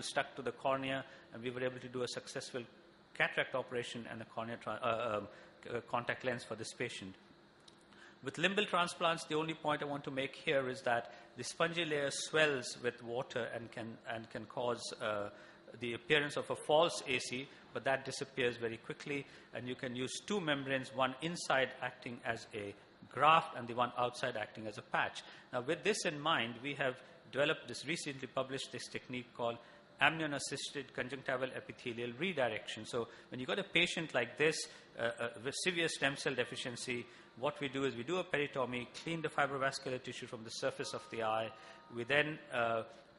people stuck to the cornea, and we were able to do a successful cataract operation and a cornea contact lens for this patient. With limbal transplants, the only point I want to make here is that the spongy layer swells with water and can cause the appearance of a false AC, but that disappears very quickly, and you can use two membranes, one inside acting as a graft and the one outside acting as a patch. Now, with this in mind, we have developed this, recently published this technique called amnion-assisted conjunctival epithelial redirection. So when you got a patient like this with severe stem cell deficiency, what we do is we do a peritomy, clean the fibrovascular tissue from the surface of the eye. We then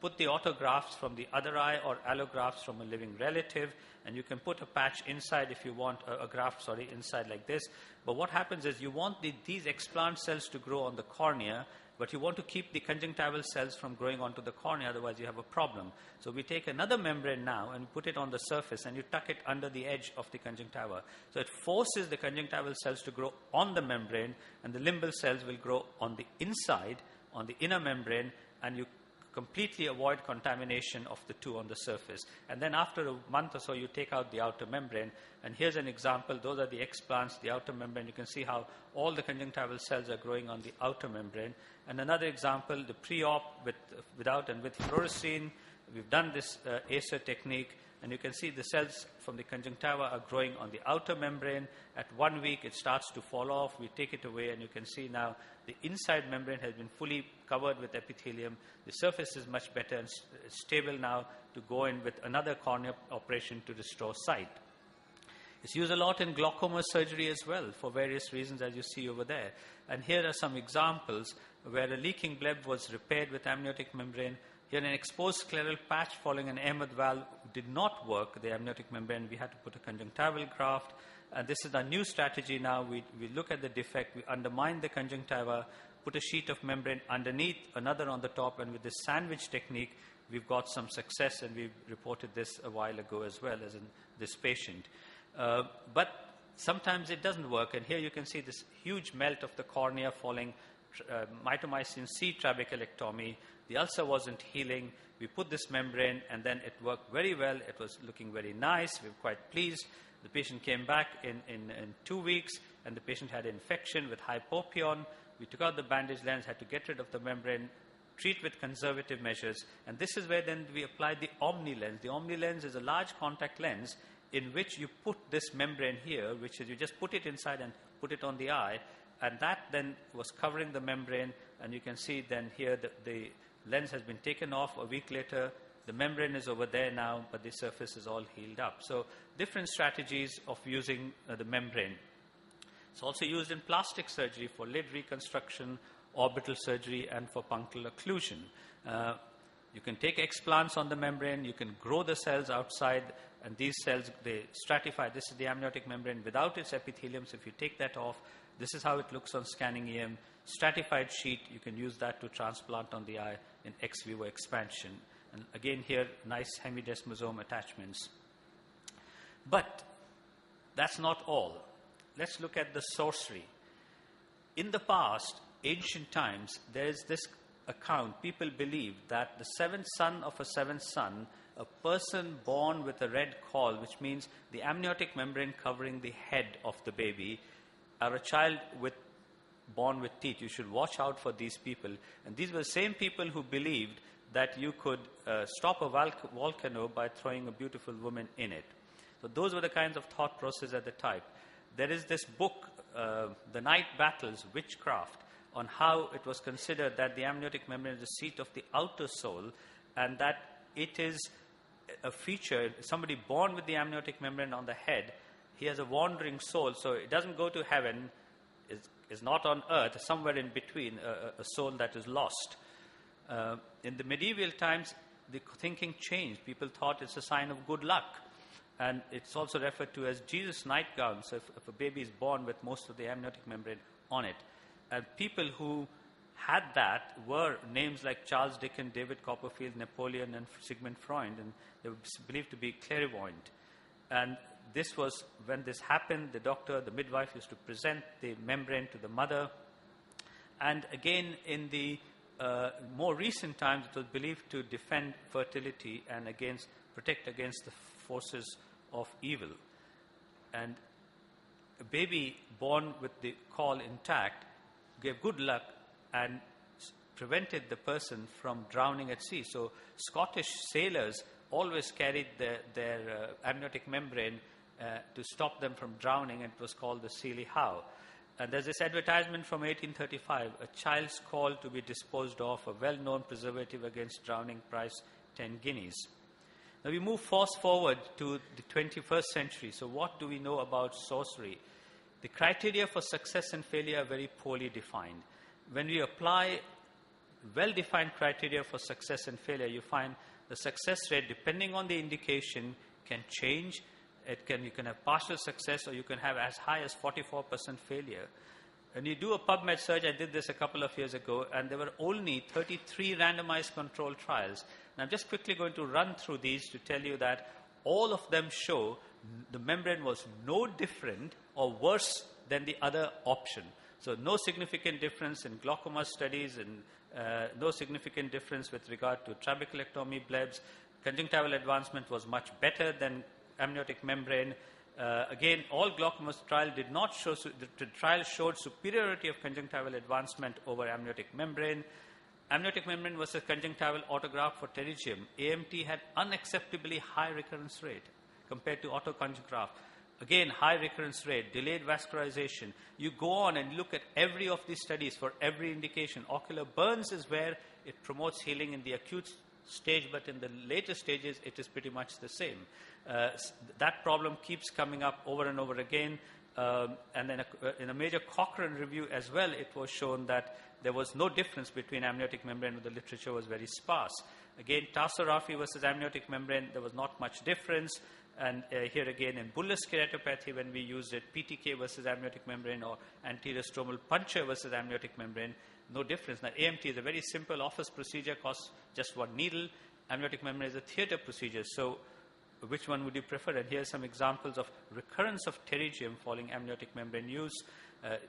put the autografts from the other eye or allografts from a living relative, and you can put a patch inside if you want, a graft, inside like this. But what happens is you want these explant cells to grow on the cornea, but you want to keep the conjunctival cells from growing onto the cornea, otherwise you have a problem. So we take another membrane now and put it on the surface, and you tuck it under the edge of the conjunctiva. So it forces the conjunctival cells to grow on the membrane, and the limbal cells will grow on the inside, on the inner membrane, and you completely avoid contamination of the two on the surface. And then after a month or so, you take out the outer membrane. And here's an example. Those are the explants, the outer membrane. You can see how all the conjunctival cells are growing on the outer membrane. And another example, the pre-op without and with fluorescein. We've done this ACER technique, and you can see the cells from the conjunctiva are growing on the outer membrane. At 1 week, it starts to fall off. We take it away, and you can see now the inside membrane has been fully covered with epithelium. The surface is much better and stable now to go in with another cornea operation to restore sight. It's used a lot in glaucoma surgery as well for various reasons, as you see over there. And here are some examples where a leaking bleb was repaired with amniotic membrane. Here an exposed scleral patch following an Ehmet valve did not work, the amniotic membrane. We had to put a conjunctival graft. And this is our new strategy now. We look at the defect, we undermine the conjunctiva, put a sheet of membrane underneath, another on the top, and with this sandwich technique, we've got some success, and we reported this a while ago as well as in this patient. But sometimes it doesn't work, and here you can see this huge melt of the cornea following mitomycin C trabeculectomy. The ulcer wasn't healing. We put this membrane, and then it worked very well. It was looking very nice. We were quite pleased. The patient came back in 2 weeks, and the patient had infection with hypopion. We took out the bandage lens, had to get rid of the membrane, treat with conservative measures, and this is where then we applied the Omni lens. The Omni lens is a large contact lens in which you put this membrane here, which is you just put it inside and put it on the eye, and that then was covering the membrane, and you can see then here the lens has been taken off a week later. The membrane is over there now, but the surface is all healed up. So different strategies of using the membrane. It's also used in plastic surgery for lid reconstruction, orbital surgery, and for punctal occlusion. You can take explants on the membrane, you can grow the cells outside, and these cells, they stratify. This is the amniotic membrane without its epithelium, so if you take that off, this is how it looks on scanning EM. Stratified sheet, you can use that to transplant on the eye in ex vivo expansion. And again here, nice hemidesmosome attachments. But that's not all. Let's look at the sorcery. In the past, ancient times, there is this account. People believed that the seventh son of a seventh son, a person born with a red caul, which means the amniotic membrane covering the head of the baby, or a child born with teeth. You should watch out for these people. And these were the same people who believed that you could stop a volcano by throwing a beautiful woman in it. So those were the kinds of thought process at the time. There is this book, The Night Battles, Witchcraft, on how it was considered that the amniotic membrane is the seat of the outer soul, and that it is a feature, somebody born with the amniotic membrane on the head, he has a wandering soul, so it doesn't go to heaven, is not on earth, somewhere in between, a soul that is lost. In the medieval times, the thinking changed. People thought it's a sign of good luck. And it's also referred to as Jesus' nightgown. So if a baby is born with most of the amniotic membrane on it. And people who had that were names like Charles Dickens, David Copperfield, Napoleon, and Sigmund Freud. And they were believed to be clairvoyant. And this was, when this happened, the doctor, the midwife used to present the membrane to the mother. And again, in the more recent times, it was believed to defend fertility and protect against the forces of evil. And a baby born with the caul intact gave good luck and prevented the person from drowning at sea. So Scottish sailors always carried their amniotic membrane to stop them from drowning, and it was called the Sealy Howe. And there's this advertisement from 1835, a child's caul to be disposed of, a well-known preservative against drowning, price 10 guineas. Now we move fast forward to the 21st century. So what do we know about sorcery? The criteria for success and failure are very poorly defined. When we apply well-defined criteria for success and failure, you find the success rate, depending on the indication, can change. You can have partial success, or you can have as high as 44% failure. When you do a PubMed search, I did this a couple of years ago, and there were only 33 randomized controlled trials. And I'm just quickly going to run through these to tell you that all of them show the membrane was no different or worse than the other option. So no significant difference in glaucoma studies, and no significant difference with regard to trabeculectomy blebs. Conjunctival advancement was much better than amniotic membrane. Again, all glaucoma trial did not show, the trial showed superiority of conjunctival advancement over amniotic membrane. Amniotic membrane versus conjunctival autograft for pterygium. AMT had unacceptably high recurrence rate compared to autoconjunctival. Again, high recurrence rate, delayed vascularization. You go on and look at every of these studies for every indication. Ocular burns is where it promotes healing in the acute stage, but in the later stages, it is pretty much the same. That problem keeps coming up over and over again. And then in a major Cochrane review as well, it was shown that there was no difference between amniotic membrane, but the literature was very sparse. Again, tarsorrhaphy versus amniotic membrane, there was not much difference. And here again, in bullous keratopathy, when we used it, PTK versus amniotic membrane, or anterior stromal puncture versus amniotic membrane, no difference. Now, AMT is a very simple office procedure, costs just one needle. Amniotic membrane is a theater procedure. So which one would you prefer? And here are some examples of recurrence of pterygium following amniotic membrane use.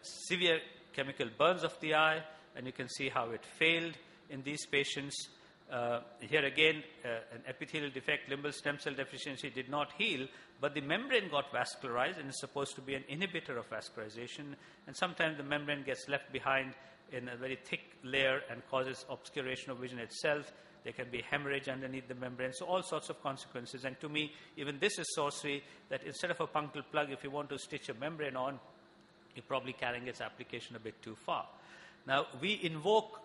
Severe chemical burns of the eye, and you can see how it failed in these patients. Here again, an epithelial defect, limbal stem cell deficiency did not heal, but the membrane got vascularized and is supposed to be an inhibitor of vascularization. And sometimes the membrane gets left behind in a very thick layer and causes obscuration of vision itself. There can be hemorrhage underneath the membrane, so all sorts of consequences. And to me, even this is sorcery, that instead of a punctal plug, if you want to stitch a membrane on, you're probably carrying its application a bit too far. Now, we invoke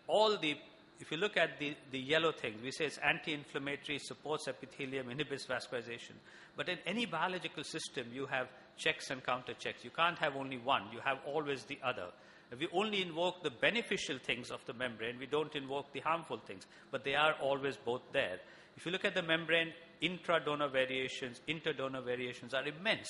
all the, if you look at the yellow things, we say it's anti-inflammatory, supports epithelium, inhibits vascularization. But in any biological system, you have checks and counter-checks. You can't have only one. You have always the other. If we only invoke the beneficial things of the membrane, we don't invoke the harmful things, but they are always both there. If you look at the membrane, intra-donor variations, inter-donor variations are immense.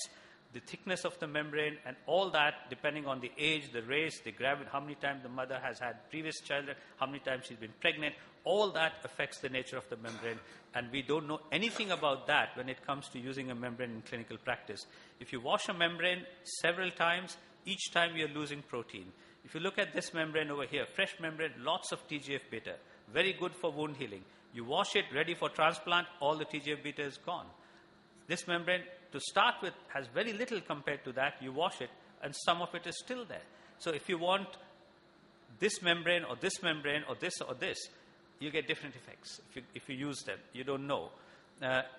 The thickness of the membrane and all that, depending on the age, the race, the gravity, how many times the mother has had previous children, how many times she's been pregnant, all that affects the nature of the membrane, and we don't know anything about that when it comes to using a membrane in clinical practice. If you wash a membrane several times, each time you're losing protein. If you look at this membrane over here, fresh membrane, lots of TGF-beta, very good for wound healing. You wash it, ready for transplant, all the TGF-beta is gone. This membrane, to start with, has very little compared to that. You wash it, and some of it is still there. So if you want this membrane or this membrane or this, you get different effects if you use them. You don't know.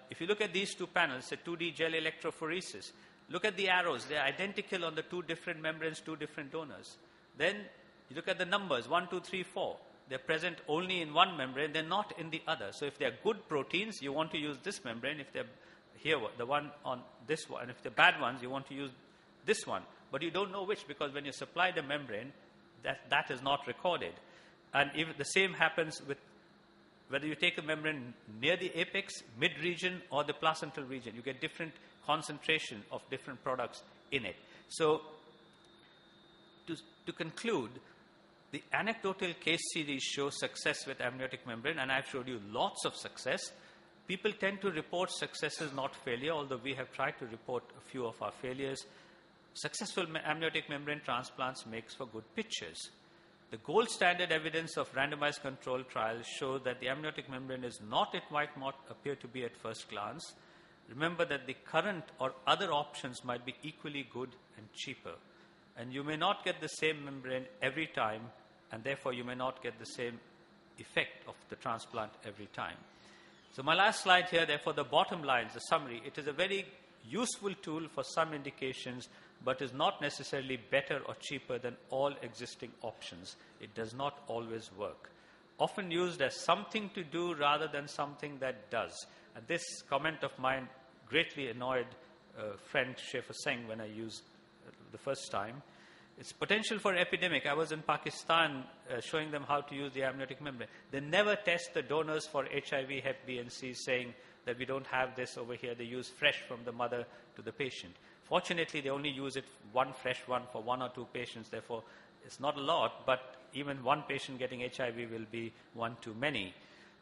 If you look at these two panels, a 2D gel electrophoresis, look at the arrows. They're identical on the two different membranes, two different donors. Then you look at the numbers, 1, 2, 3, 4. They're present only in one membrane. They're not in the other. So if they're good proteins, you want to use this membrane. If they're here, the one on this one. And if they're bad ones, you want to use this one. But you don't know which, because when you supply the membrane, that is not recorded. And if the same happens with whether you take the membrane near the apex, mid-region, or the placental region. You get different concentration of different products in it. So to conclude, the anecdotal case series shows success with amniotic membrane, and I've showed you lots of success. People tend to report successes, not failure, although we have tried to report a few of our failures. Successful amniotic membrane transplants makes for good pictures. The gold standard evidence of randomized controlled trials show that the amniotic membrane is not it might not appear to be at first glance. Remember that the current or other options might be equally good and cheaper. And you may not get the same membrane every time, and therefore you may not get the same effect of the transplant every time. So my last slide here, therefore the bottom line, the summary, it is a very useful tool for some indications, but is not necessarily better or cheaper than all existing options. It does not always work. Often used as something to do rather than something that does. And this comment of mine greatly annoyed friend Shefa Singh when I used the first time. Its potential for epidemic. I was in Pakistan showing them how to use the amniotic membrane. They never test the donors for HIV, Hep B and C, saying that we don't have this over here. They use fresh from the mother to the patient. Fortunately, they only use it one fresh one for 1 or 2 patients. Therefore, it's not a lot, but even one patient getting HIV will be one too many.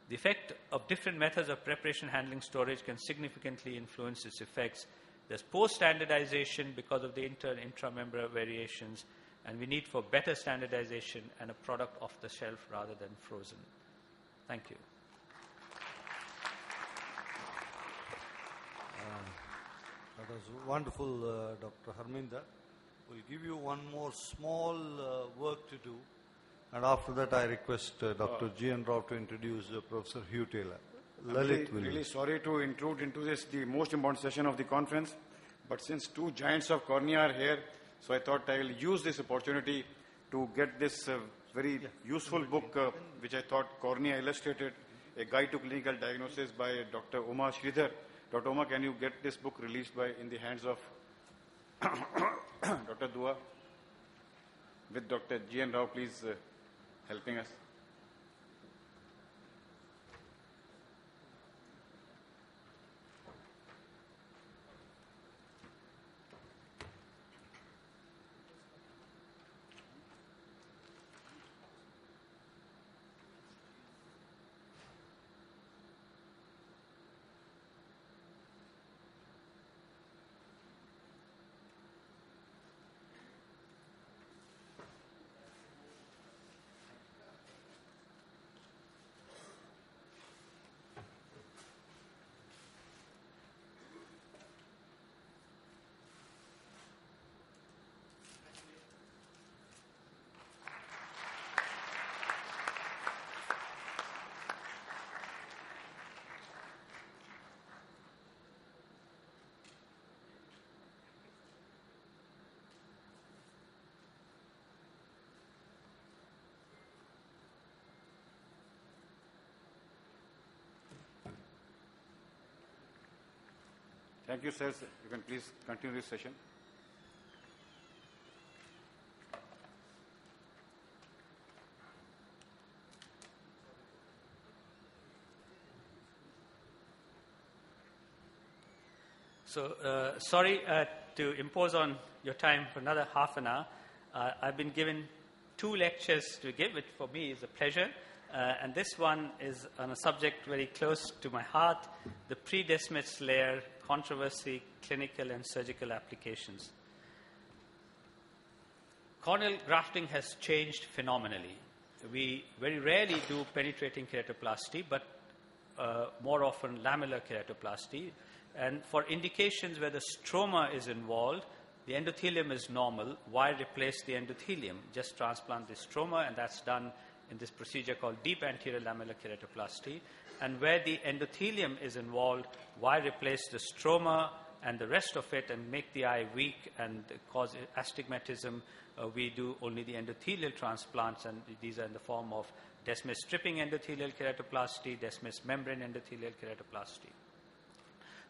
The effect of different methods of preparation, handling, storage can significantly influence its effects. There's poor standardization because of the inter- and intramembrane variations, and we need for better standardization and a product off the shelf rather than frozen. Thank you. That was wonderful, Dr. Harminder. We'll give you one more small work to do, and after that I request Dr. G.N. Rao to introduce Professor Hugh Taylor. I'm really sorry to intrude into this, the most important session of the conference, but since 2 giants of cornea are here, so I thought I will use this opportunity to get this very useful book, which I thought Cornea Illustrated, A Guide to Clinical Diagnosis by Dr. Uma Sridhar. Dr. Uma, can you get this book released in the hands of Dr. Dua? With Dr. G.N. Rao, please, helping us. Thank you, sir. You can please continue this session. So, sorry to impose on your time for another half an hour. I've been given 2 lectures to give. It for me is a pleasure. And this one is on a subject very close to my heart, the pre-Descemet's layer, controversy, clinical and surgical applications. Corneal grafting has changed phenomenally. We very rarely do penetrating keratoplasty, but more often lamellar keratoplasty. And for indications where the stroma is involved, the endothelium is normal. Why replace the endothelium? Just transplant the stroma, and that's done in this procedure called deep anterior lamellar keratoplasty. And where the endothelium is involved, why replace the stroma and the rest of it and make the eye weak and cause astigmatism? We do only the endothelial transplants, and these are in the form of Descemet stripping endothelial keratoplasty, Descemet membrane endothelial keratoplasty.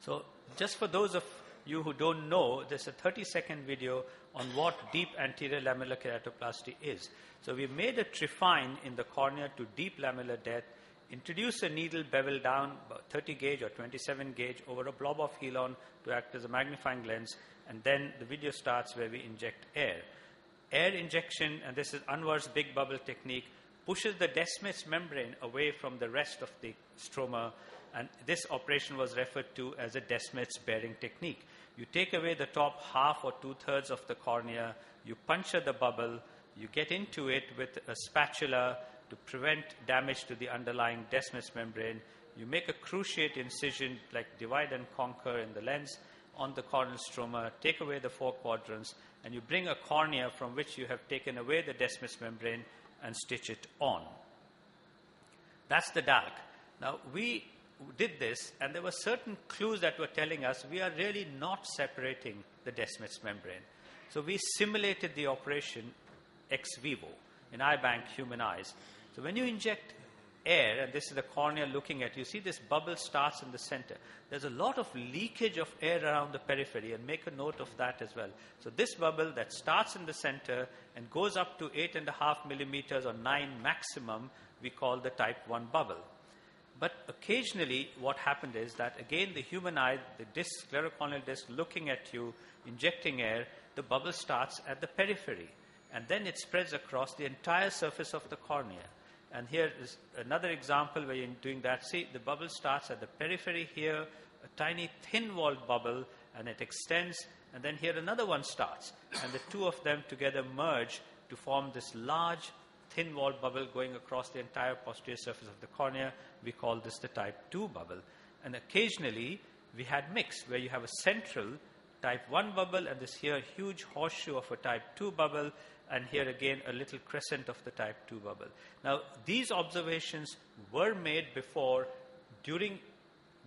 So just for those of you who don't know, there's a 30-second video on what deep anterior lamellar keratoplasty is. So we've made a trephine in the cornea to deep lamellar depth, introduce a needle bevel down about 30 gauge or 27 gauge over a blob of helon to act as a magnifying lens, and then the video starts where we inject air. Air injection, and this is Anwar's big bubble technique, pushes the Descemet's membrane away from the rest of the stroma, and this operation was referred to as a Descemet's bearing technique. You take away the top half or 2/3 of the cornea, you puncture the bubble, You get into it with a spatula to prevent damage to the underlying desmus membrane. You make a cruciate incision, like divide and conquer in the lens on the corneal stroma, take away the 4 quadrants, and you bring a cornea from which you have taken away the desmus membrane and stitch it on. That's the DALC. Now, we did this, and there were certain clues that were telling us we are really not separating the desmus membrane. So we simulated the operation ex vivo in eye bank human eyes. So when you inject air, and this is the cornea looking at you, see this bubble starts in the center. There's a lot of leakage of air around the periphery, and make a note of that as well. So this bubble that starts in the center and goes up to 8.5 millimeters or 9 maximum, we call the type 1 bubble. But occasionally what happened is that, again, the human eye, the disc, sclerocorneal disc looking at you, injecting air, the bubble starts at the periphery, and then it spreads across the entire surface of the cornea. And here is another example where you're doing that. See, the bubble starts at the periphery here, a tiny thin-walled bubble, and it extends, and then here another one starts. And the two of them together merge to form this large, thin-walled bubble going across the entire posterior surface of the cornea. We call this the type 2 bubble. And occasionally, we had mixed, where you have a central type 1 bubble, and this here huge horseshoe of a type 2 bubble, and here again a little crescent of the type 2 bubble. Now, these observations were made before, during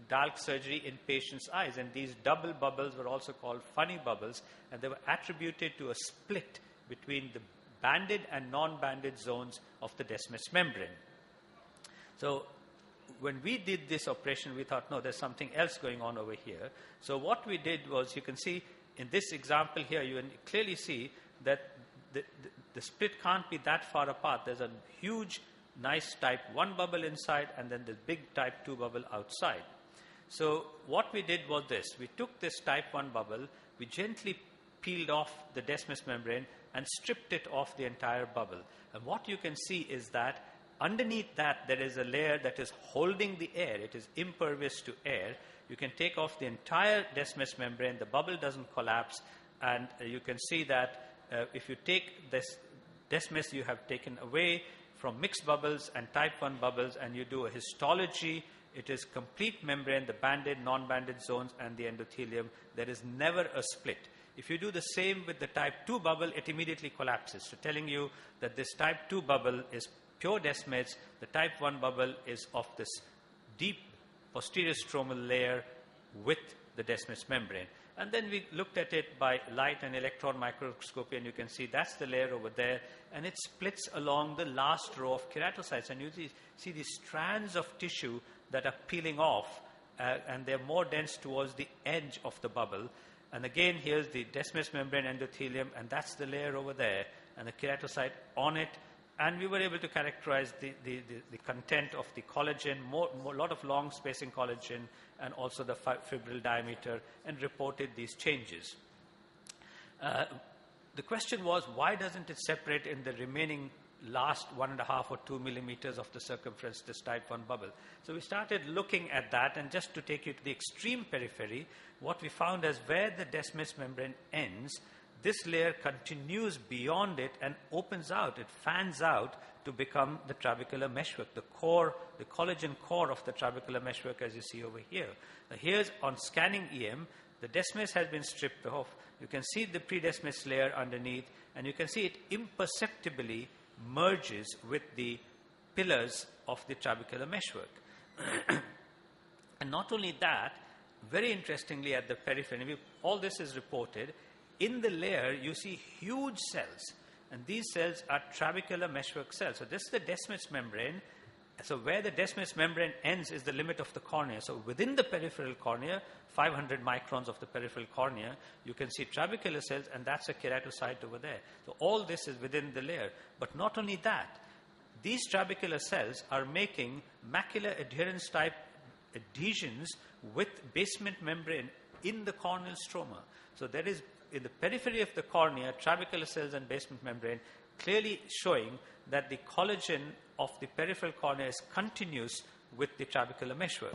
DALC surgery in patients' eyes, and these double bubbles were also called funny bubbles, and they were attributed to a split between the banded and non-banded zones of the desmus membrane. So when we did this operation, we thought, no, there's something else going on over here. So what we did was, you can see in this example here, you can clearly see that the split can't be that far apart. There's a huge, nice type 1 bubble inside, and then the big type 2 bubble outside. So what we did was this. We took this type 1 bubble, we gently peeled off the desmus membrane and stripped it off the entire bubble. And what you can see is that underneath that, there is a layer that is holding the air. It is impervious to air. You can take off the entire desmus membrane. The bubble doesn't collapse. And you can see that if you take this desmus you have taken away from mixed bubbles and type 1 bubbles, and you do a histology, it is complete membrane, the banded, non-banded zones, and the endothelium. There is never a split. If you do the same with the type 2 bubble, it immediately collapses. So telling you that this type 2 bubble is pure desmus, the type 1 bubble is of this deep posterior stromal layer with the desmus membrane. And then we looked at it by light and electron microscopy, and you can see that's the layer over there, and it splits along the last row of keratocytes. And you see these strands of tissue that are peeling off, and they're more dense towards the edge of the bubble. And again, here's the desmus membrane endothelium, and that's the layer over there, and the keratocyte on it. And we were able to characterize the content of the collagen, a lot of long spacing collagen, and also the fibril diameter, and reported these changes. The question was, why doesn't it separate in the remaining last 1.5 or 2 millimeters of the circumference, this type 1 bubble? So we started looking at that, and just to take you to the extreme periphery, what we found is where the desmus membrane ends, this layer continues beyond it and opens out. It fans out to become the trabecular meshwork, the core, the collagen core of the trabecular meshwork, as you see over here. Now, here's on scanning EM, the desmus has been stripped off. You can see the predesmus layer underneath, and you can see it imperceptibly merges with the pillars of the trabecular meshwork. And not only that, very interestingly at the periphery, all this is reported. In the layer, you see huge cells, and these cells are trabecular meshwork cells. So this is the desmus membrane. So where the desmus membrane ends is the limit of the cornea. So within the peripheral cornea, 500 microns of the peripheral cornea, you can see trabecular cells, and that's a keratocyte over there. So all this is within the layer. But not only that, these trabecular cells are making macular adherence type adhesions with basement membrane in the corneal stroma. So there is, in the periphery of the cornea, trabecular cells and basement membrane, clearly showing that the collagen of the peripheral cornea is continuous with the trabecular meshwork.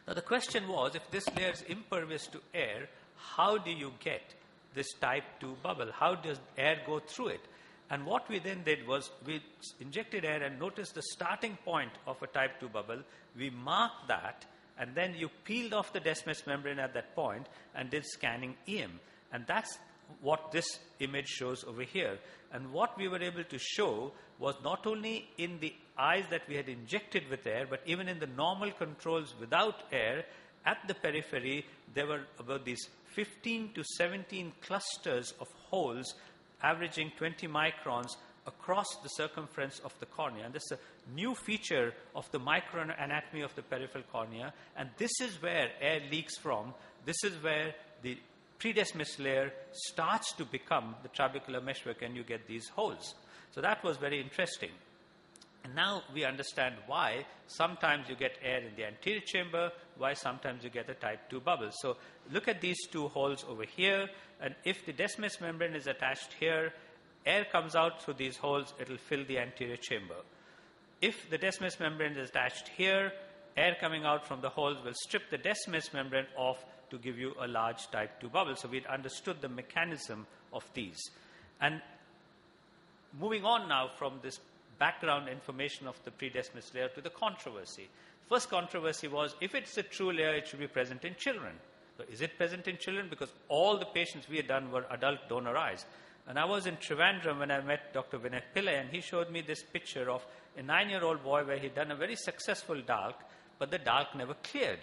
Now the question was, if this layer is impervious to air, how do you get this type 2 bubble? How does air go through it? And what we then did was we injected air and noticed the starting point of a type 2 bubble. We marked that, and then you peeled off the Descemet's membrane at that point and did scanning EM. And that's what this image shows over here. And what we were able to show was not only in the eyes that we had injected with air, but even in the normal controls without air, at the periphery, there were about these 15 to 17 clusters of holes averaging 20 microns across the circumference of the cornea. And this is a new feature of the microanatomy of the peripheral cornea. And this is where air leaks from. This is where the predesmous layer starts to become the trabecular meshwork, and you get these holes. So that was very interesting. And now we understand why sometimes you get air in the anterior chamber, why sometimes you get a type 2 bubble. So look at these two holes over here, and if the Descemet's membrane is attached here, air comes out through these holes, it will fill the anterior chamber. If the Descemet's membrane is attached here, air coming out from the holes will strip the Descemet's membrane off to give you a large type 2 bubble. So we'd understood the mechanism of these. And moving on now from this background information of the predesmous layer to the controversy. First controversy was, if it's a true layer, it should be present in children. So is it present in children? Because all the patients we had done were adult donor eyes. And I was in Trivandrum when I met Dr. Vinay Pillai, and he showed me this picture of a 9-year-old boy where he'd done a very successful DALK, but the DALK never cleared.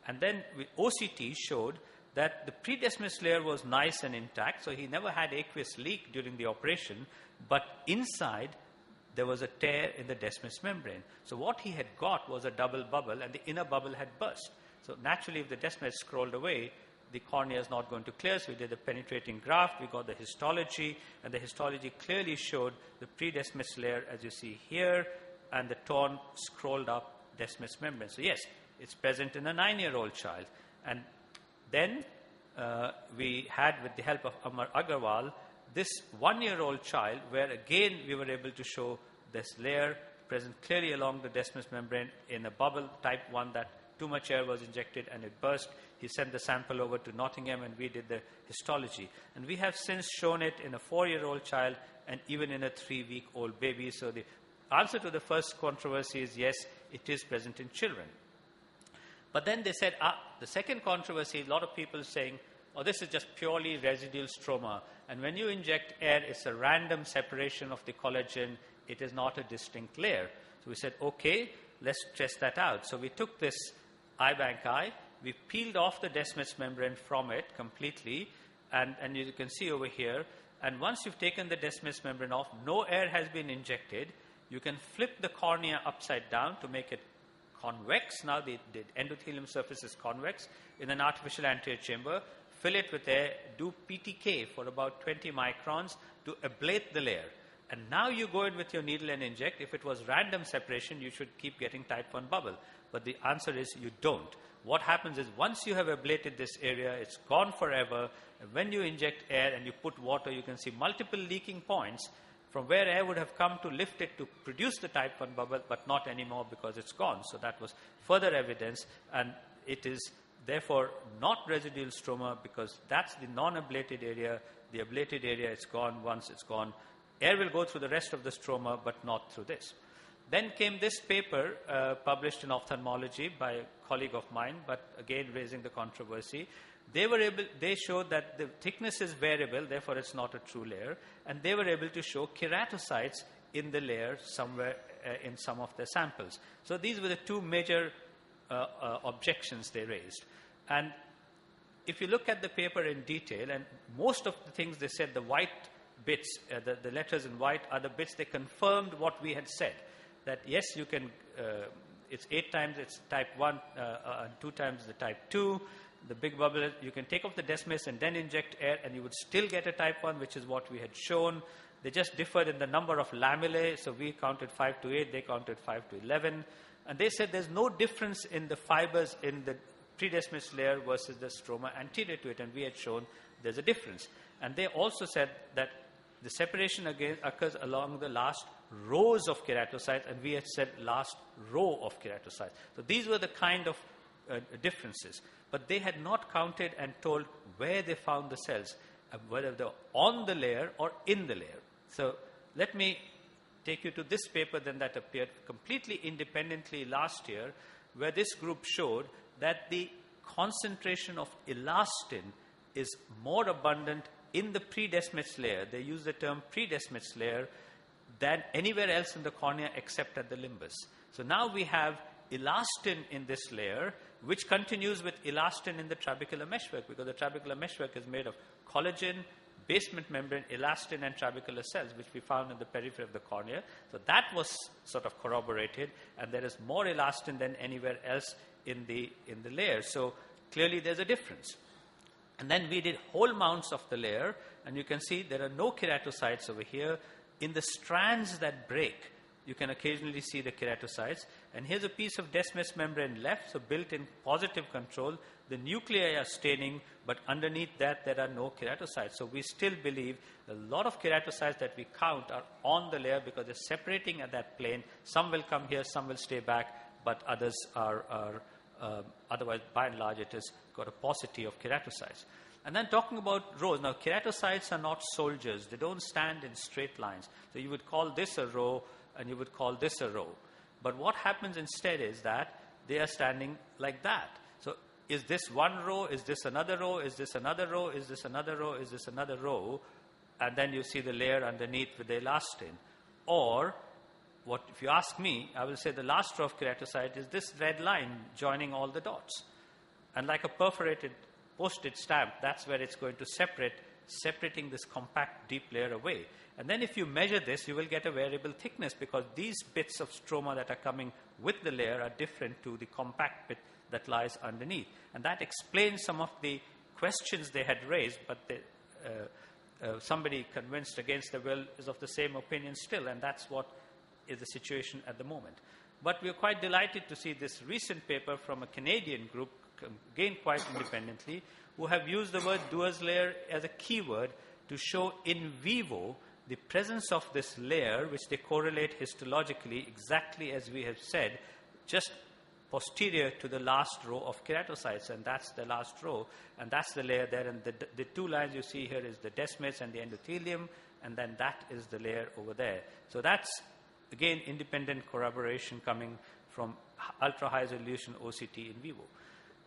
And then with OCT showed that the predesmous layer was nice and intact, so he never had aqueous leak during the operation, but inside there was a tear in the Descemet's membrane. So what he had got was a double bubble, and the inner bubble had burst. So naturally, if the Descemet scrolled away, the cornea is not going to clear. So we did a penetrating graft, we got the histology, and the histology clearly showed the predesmous layer, as you see here, and the torn, scrolled up Descemet's membrane. So yes, it's present in a 9-year-old child. And then we had, with the help of Amar Agarwal, this 1-year-old child, where again we were able to show this layer present clearly along the Descemet's membrane in a bubble type 1, that too much air was injected and it burst. He sent the sample over to Nottingham and we did the histology. And we have since shown it in a 4-year-old child and even in a 3-week-old baby. So the answer to the first controversy is yes, it is present in children. But then they said, the second controversy, a lot of people saying, oh, this is just purely residual stroma. And when you inject air, it's a random separation of the collagen. It is not a distinct layer. So we said, okay, let's test that out. So we took this eye bank eye. We peeled off the Descemet's membrane from it completely. And you can see over here. And once you've taken the Descemet's membrane off, no air has been injected. You can flip the cornea upside down to make it convex. Now the endothelium surface is convex in an artificial anterior chamber. Fill it with air, do PTK for about 20 microns to ablate the layer. And now you go in with your needle and inject. If it was random separation, you should keep getting type 1 bubble. But the answer is you don't. What happens is once you have ablated this area, it's gone forever. And when you inject air and you put water, you can see multiple leaking points from where air would have come to lift it to produce the type 1 bubble, but not anymore because it's gone. So that was further evidence, and it is therefore not residual stroma because that's the non-ablated area. The ablated area is gone. Once it's gone, air will go through the rest of the stroma, but not through this. Then came this paper published in Ophthalmology by a colleague of mine, but again raising the controversy. They showed that the thickness is variable, therefore it's not a true layer, and they were able to show keratocytes in the layer somewhere in some of their samples. So these were the two major objections they raised. And if you look at the paper in detail, and most of the things they said, the white bits, the letters in white are the bits they confirmed what we had said, that yes, you can, it's 8 times it's type 1 and 2 times the type 2. The big bubble, you can take off the Descemet's and then inject air and you would still get a type 1, which is what we had shown. They just differed in the number of lamellae, so we counted 5 to 8, they counted 5 to 11. And they said there's no difference in the fibers in the predesmous layer versus the stroma anterior to it, and we had shown there's a difference. And they also said that the separation again occurs along the last rows of keratocytes, and we had said last row of keratocytes. So these were the kind of differences. But they had not counted and told where they found the cells, whether they're on the layer or in the layer. So let me take you to this paper then that appeared completely independently last year, where this group showed that the concentration of elastin is more abundant in the pre-Descemet's layer. They use the term pre-Descemet's layer than anywhere else in the cornea except at the limbus. So now we have elastin in this layer, which continues with elastin in the trabecular meshwork, because the trabecular meshwork is made of collagen, basement membrane, elastin, and trabecular cells, which we found in the periphery of the cornea. So that was sort of corroborated, and there is more elastin than anywhere else in the layer. So clearly there's a difference. And then we did whole mounts of the layer, and you can see there are no keratocytes over here. In the strands that break, you can occasionally see the keratocytes. And here's a piece of Descemet's membrane left, so built-in positive control. The nuclei are staining, but underneath that there are no keratocytes. So we still believe a lot of keratocytes that we count are on the layer because they're separating at that plane. Some will come here, some will stay back, but others are otherwise, by and large, it has got a paucity of keratocytes. And then talking about rows. Now, keratocytes are not soldiers. They don't stand in straight lines. So you would call this a row, and you would call this a row. But what happens instead is that they are standing like that. So is this one row? Is this another row? Is this another row? Is this another row? Is this another row? And then you see the layer underneath with the elastin. Or, what if you ask me, I will say the last row of keratocyte is this red line joining all the dots. And like a perforated postage stamp, that's where it's going to separate, separating this compact deep layer away. And then if you measure this, you will get a variable thickness, because these bits of stroma that are coming with the layer are different to the compact bit that lies underneath. And that explains some of the questions they had raised, but somebody convinced against their will is of the same opinion still, and that's what is the situation at the moment. But we are quite delighted to see this recent paper from a Canadian group, again quite independently, who have used the word Dua's layer as a keyword to show in vivo the presence of this layer, which they correlate histologically exactly as we have said, just posterior to the last row of keratocytes, and that's the last row, and that's the layer there. And the two lines you see here is the Descemet's and the endothelium, and then that is the layer over there. So that's, again, independent corroboration coming from ultra-high resolution OCT in vivo.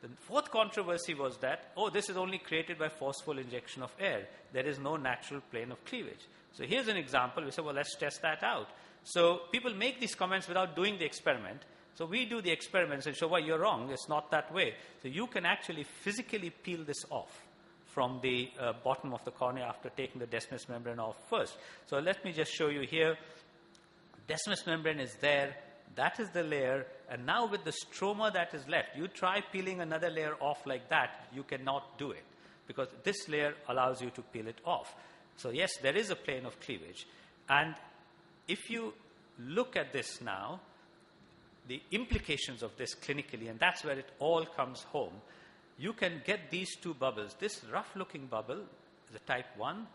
The fourth controversy was that, this is only created by forceful injection of air. There is no natural plane of cleavage. So here's an example. We say, well, let's test that out. So people make these comments without doing the experiment. So we do the experiments and show, well, you're wrong. It's not that way. So you can actually physically peel this off from the bottom of the cornea after taking the Descemet's membrane off first. So let me just show you here. Descemet's membrane is there. That is the layer. And now with the stroma that is left, you try peeling another layer off like that, you cannot do it, because this layer allows you to peel it off. So yes, there is a plane of cleavage. And if you look at this now, the implications of this clinically, and that's where it all comes home, you can get these two bubbles. This rough-looking bubble is a type 1.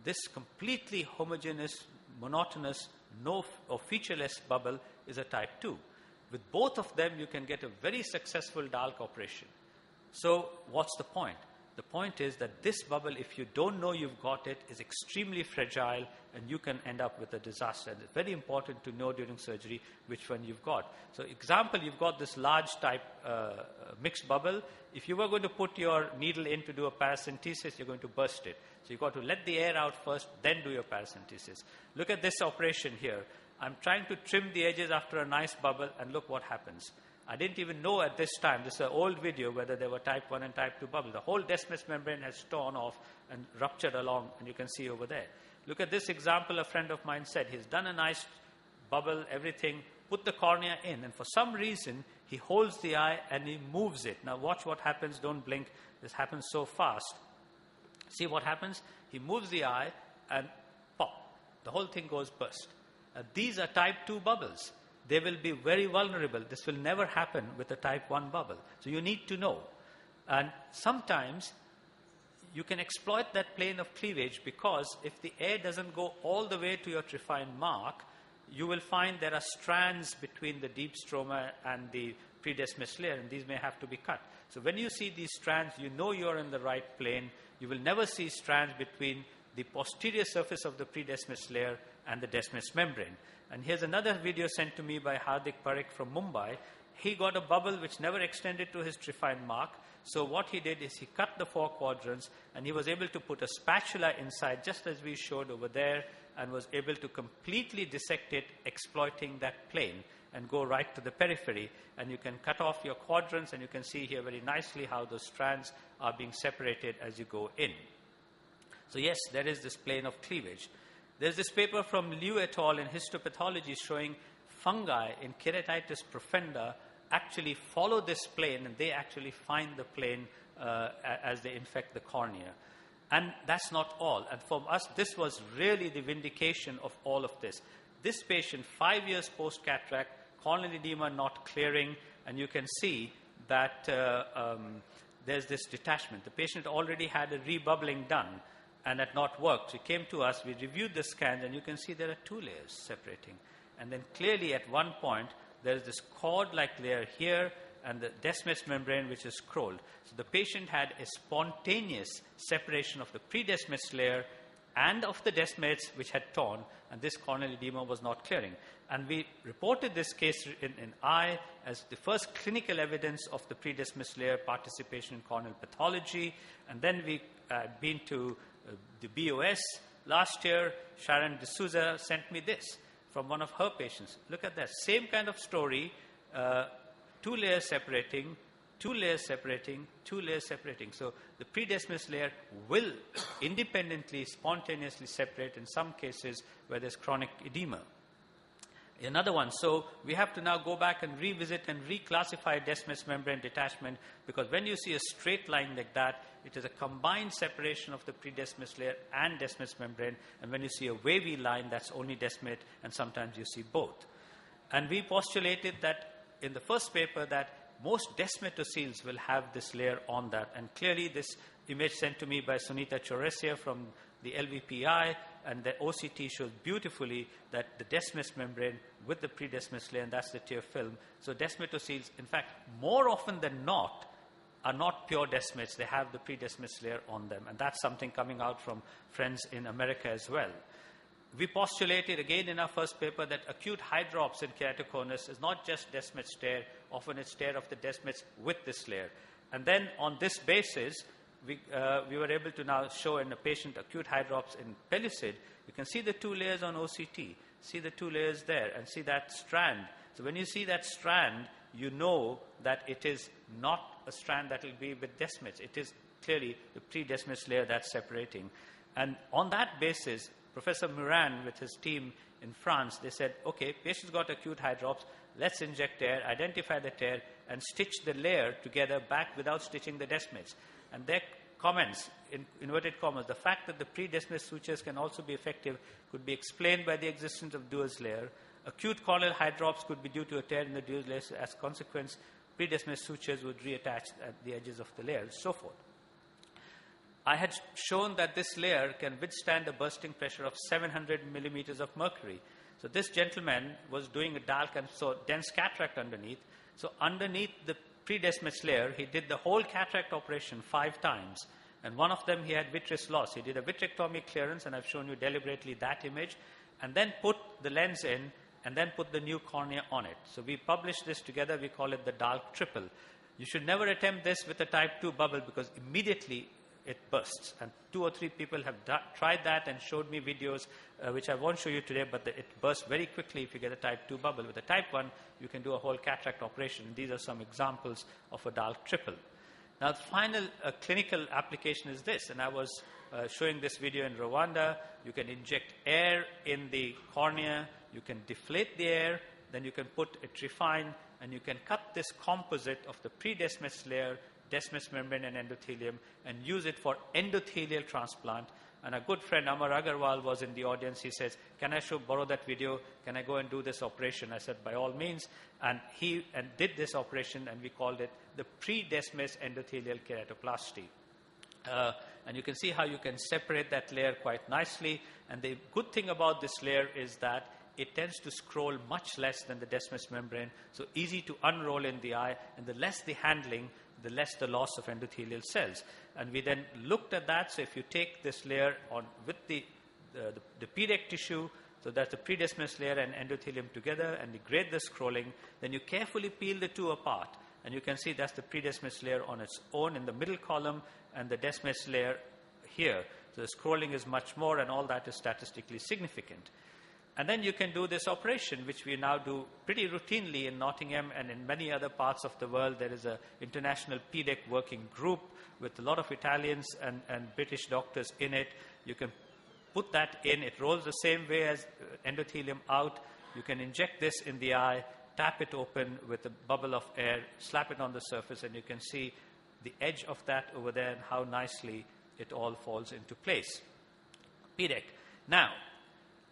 This completely homogeneous, monotonous, no or featureless bubble is a type 2. With both of them, you can get a very successful Dalk operation. So what's the point? The point is that this bubble, if you don't know you've got it, is extremely fragile, and you can end up with a disaster. And it's very important to know during surgery which one you've got. So example, you've got this large type mixed bubble. If you were going to put your needle in to do a paracentesis, you're going to burst it. So you've got to let the air out first, then do your paracentesis. Look at this operation here. I'm trying to trim the edges after a nice bubble, and look what happens. I didn't even know at this time, this is an old video, whether there were type 1 and type 2 bubbles. The whole Descemet's membrane has torn off and ruptured along, and you can see over there. Look at this example a friend of mine said. He's done a nice bubble, everything, put the cornea in, and for some reason, he holds the eye and he moves it. Now watch what happens, don't blink, this happens so fast. See what happens? He moves the eye and pop, the whole thing goes burst. These are type 2 bubbles. They will be very vulnerable. This will never happen with a type 1 bubble. So you need to know. And sometimes you can exploit that plane of cleavage, because if the air doesn't go all the way to your triphyine mark, you will find there are strands between the deep stroma and the pre-Descemet's layer, and these may have to be cut. So when you see these strands, you know you're in the right plane. You will never see strands between the posterior surface of the pre-Descemet's layer and the descemet membrane. And here's another video sent to me by Hardik Parekh from Mumbai. He got a bubble which never extended to his trifine mark. So what he did is he cut the 4 quadrants, and he was able to put a spatula inside, just as we showed over there, and was able to completely dissect it, exploiting that plane, and go right to the periphery. And you can cut off your quadrants, and you can see here very nicely how those strands are being separated as you go in. So yes, there is this plane of cleavage. There's this paper from Liu et al. In histopathology showing fungi in keratitis profunda actually follow this plane, and they actually find the plane as they infect the cornea. And that's not all. And for us, this was really the vindication of all of this. This patient, 5 years post-cataract, corneal edema not clearing, and you can see that there's this detachment. The patient already had a rebubbling done and had not worked. So he came to us, we reviewed the scans, and you can see there are 2 layers separating. And then clearly at one point, there's this cord-like layer here, and the descemet membrane which is scrolled. So the patient had a spontaneous separation of the pre-descemet layer and of the descemets which had torn, and this corneal edema was not clearing. And we reported this case in eye as the first clinical evidence of the pre-descemet layer participation in corneal pathology. And then we been to the BOS last year. Sharon D'Souza sent me this from one of her patients. Look at that, same kind of story, 2 layers separating, 2 layers separating, 2 layers separating. So the pre-descemet layer will independently, spontaneously separate in some cases where there's chronic edema. Another one, so we have to now go back and revisit and reclassify descemet membrane detachment, because when you see a straight line like that, it is a combined separation of the pre-descemet layer and descemet membrane, and when you see a wavy line, that's only descemet, and sometimes you see both. And we postulated that in the first paper that most descemetocele will have this layer on that, and clearly this image sent to me by Sunita Chauresia from the LVPI, and the OCT shows beautifully that the descemet membrane with the pre-descemet layer, and that's the tear film. So descemetocele, in fact, more often than not, are not pure descemets. They have the pre-descemet layer on them, and that's something coming out from friends in America as well. We postulated again in our first paper that acute hydrops in keratoconus is not just descemet tear, often it's tear of the descemets with this layer. And then on this basis, we were able to now show in a patient acute hydrops in pellucid. You can see the 2 layers on OCT, see the 2 layers there, and see that strand. So when you see that strand, you know that it is not a strand that will be with descemets. It is clearly the pre-descemet layer that's separating. And on that basis, Professor Muran with his team in France, they said, okay, patient's got acute hydrops, let's inject tear, identify the tear, and stitch the layer together back without stitching the descemets. And their comments, in inverted commas, the fact that the pre-descemet sutures can also be effective could be explained by the existence of Duer's layer. Acute corneal hydrops could be due to a tear in the Duer's layer. As a consequence, pre-descemet sutures would reattach at the edges of the layer, and so forth. I had shown that this layer can withstand a bursting pressure of 700 millimeters of mercury. So this gentleman was doing a DALC and so dense cataract underneath. So underneath the pre-descemet layer, he did the whole cataract operation 5 times. And one of them, he had vitreous loss. He did a vitrectomy clearance, and I've shown you deliberately that image, and then put the lens in, and then put the new cornea on it. So we published this together. We call it the DALC triple. You should never attempt this with a type 2 bubble, because immediately it bursts. And 2 or 3 people have tried that and showed me videos, which I won't show you today, but it bursts very quickly if you get a type 2 bubble. With a type 1, you can do a whole cataract operation. These are some examples of a DALC triple. Now, the final clinical application is this, and I was showing this video in Rwanda. You can inject air in the cornea, you can deflate the air, then you can put a trifine, and you can cut this composite of the pre-descemet layer, descemet membrane and endothelium, and use it for endothelial transplant. And a good friend, Amar Agarwal, was in the audience. He says, can I borrow that video? Can I go and do this operation? I said, by all means. And he did this operation, and we called it the pre-descemet endothelial keratoplasty. And you can see how you can separate that layer quite nicely. And the good thing about this layer is that it tends to scroll much less than the descemet membrane, so easy to unroll in the eye, and the less the handling, the less the loss of endothelial cells. And we then looked at that. So if you take this layer on with the PDEC tissue, So that's the predestinous layer and endothelium together, and you grade the scrolling. Then you carefully peel the two apart, and you can see that's the predestinous layer on its own in the middle column, and the desmos layer here. So the scrolling is much more, and all that is statistically significant. And then you can do this operation, which we now do pretty routinely in Nottingham and in many other parts of the world. There is an international PDEC working group with a lot of Italians and British doctors in it. You can put that in. It rolls the same way as endothelium out. You can inject this in the eye, tap it open with a bubble of air, slap it on the surface, and you can see the edge of that over there and how nicely it all falls into place. PDEC. Now,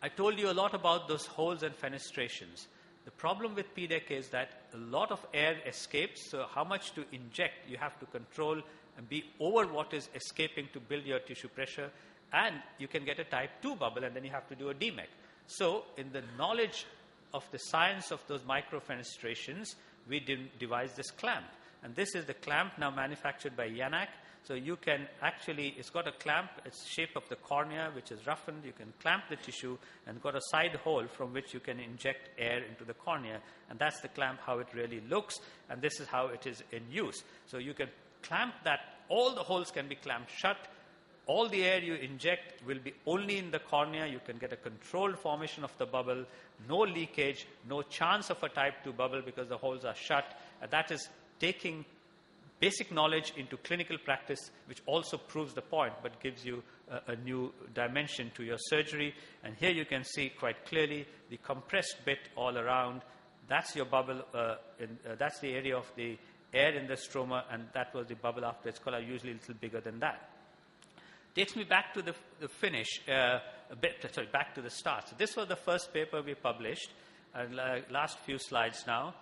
I told you a lot about those holes and fenestrations. The problem with PDEC is that a lot of air escapes, so how much to inject you have to control and be over what is escaping to build your tissue pressure, and you can get a type 2 bubble, and then you have to do a DMEC. So in the knowledge of the science of those microfenestrations, we devised this clamp. And this is the clamp now manufactured by Yanak. So you can actually, it's got a clamp, it's the shape of the cornea, which is roughened. You can clamp the tissue and got a side hole from which you can inject air into the cornea. And that's the clamp, how it really looks. And this is how it is in use. So you can clamp that. All the holes can be clamped shut. All the air you inject will be only in the cornea. You can get a controlled formation of the bubble, no leakage, no chance of a type 2 bubble because the holes are shut. And that is taking basic knowledge into clinical practice, which also proves the point, but gives you a new dimension to your surgery. And here you can see quite clearly the compressed bit all around. That's your bubble, that's the area of the air in the stroma, and that was the bubble after its color, usually a little bigger than that. Takes me back to the finish, back to the start. So this was the first paper we published, last few slides now.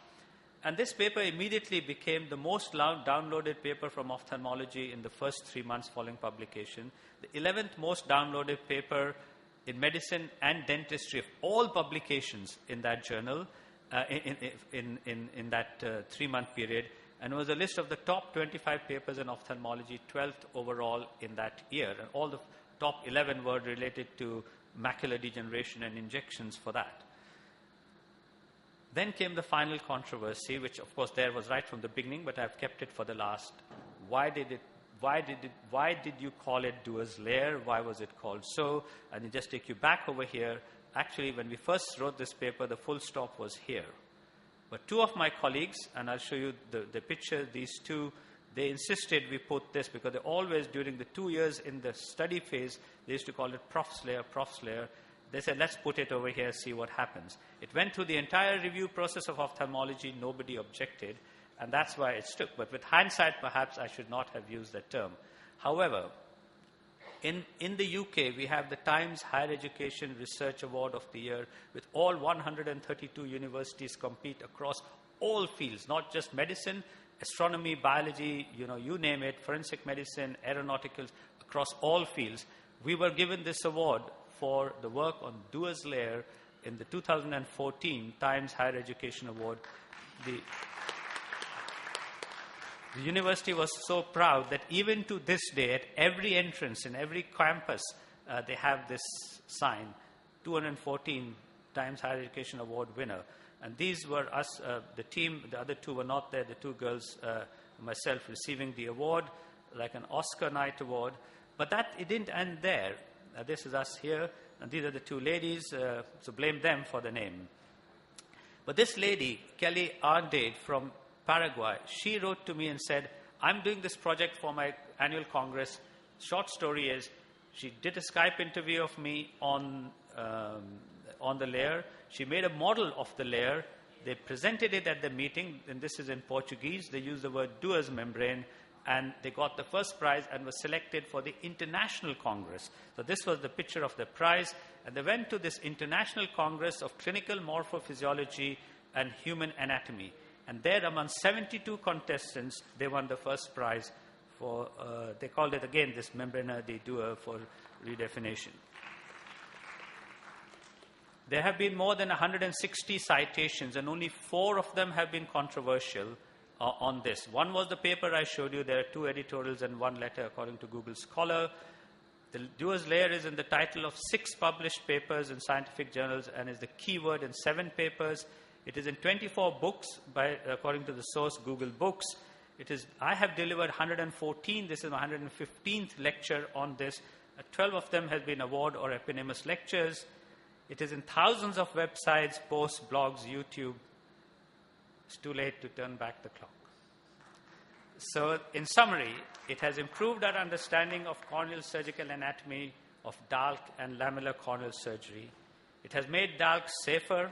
And this paper immediately became the most downloaded paper from ophthalmology in the first 3 months following publication. The 11th most downloaded paper in medicine and dentistry of all publications in that journal in that 3-month period. And it was a list of the top 25 papers in ophthalmology, 12th overall in that year. And all the top 11 were related to macular degeneration and injections for that. Then came the final controversy, which of course there was right from the beginning, but I've kept it for the last. Why did you call it Duer's layer? Why was it called so? And it just take you back over here. Actually, when we first wrote this paper, the full stop was here. But two of my colleagues, and I'll show you the picture, these two, they insisted we put this because they always, during the 2 years in the study phase, they used to call it Prof's layer. They said, let's put it over here, see what happens. It went through the entire review process of ophthalmology. Nobody objected, and that's why it stuck. But with hindsight, perhaps I should not have used that term. However, in the UK, we have the Times Higher Education Research Award of the Year, with all 132 universities compete across all fields, not just medicine, astronomy, biology, you name it, forensic medicine, aeronauticals, across all fields. We were given this award for the work on Duer's layer in the 2014 Times Higher Education Award. The university was so proud that even to this day, at every entrance in every campus, they have this sign, 214 Times Higher Education Award winner. And these were us, the team, the other two were not there, the two girls, myself, receiving the award, like an Oscar night award. But it didn't end there. This is us here, and these are the two ladies, so blame them for the name. But this lady, Kelly Arndade from Paraguay, she wrote to me and said, I'm doing this project for my annual congress. Short story is, she did a Skype interview of me on the layer. She made a model of the layer. They presented it at the meeting, and this is in Portuguese. They used the word Duer's membrane, and they got the first prize and was selected for the International Congress. So this was the picture of the prize. And they went to this International Congress of Clinical Morphophysiology and Human Anatomy. And there, among 72 contestants, they won the first prize for, they called it again, this membrana de Duer for redefinition. There have been more than 160 citations, and only 4 of them have been controversial on this. One was the paper I showed you. There are 2 editorials and 1 letter, according to Google Scholar. The Dewar's layer is in the title of 6 published papers in scientific journals and is the key word in 7 papers. It is in 24 books, according to the source Google Books. I have delivered 114. This is my 115th lecture on this. 12 of them has been award or eponymous lectures. It is in thousands of websites, posts, blogs, YouTube. It's too late to turn back the clock. So, in summary, it has improved our understanding of corneal surgical anatomy of DALC and lamellar corneal surgery. It has made DALC safer.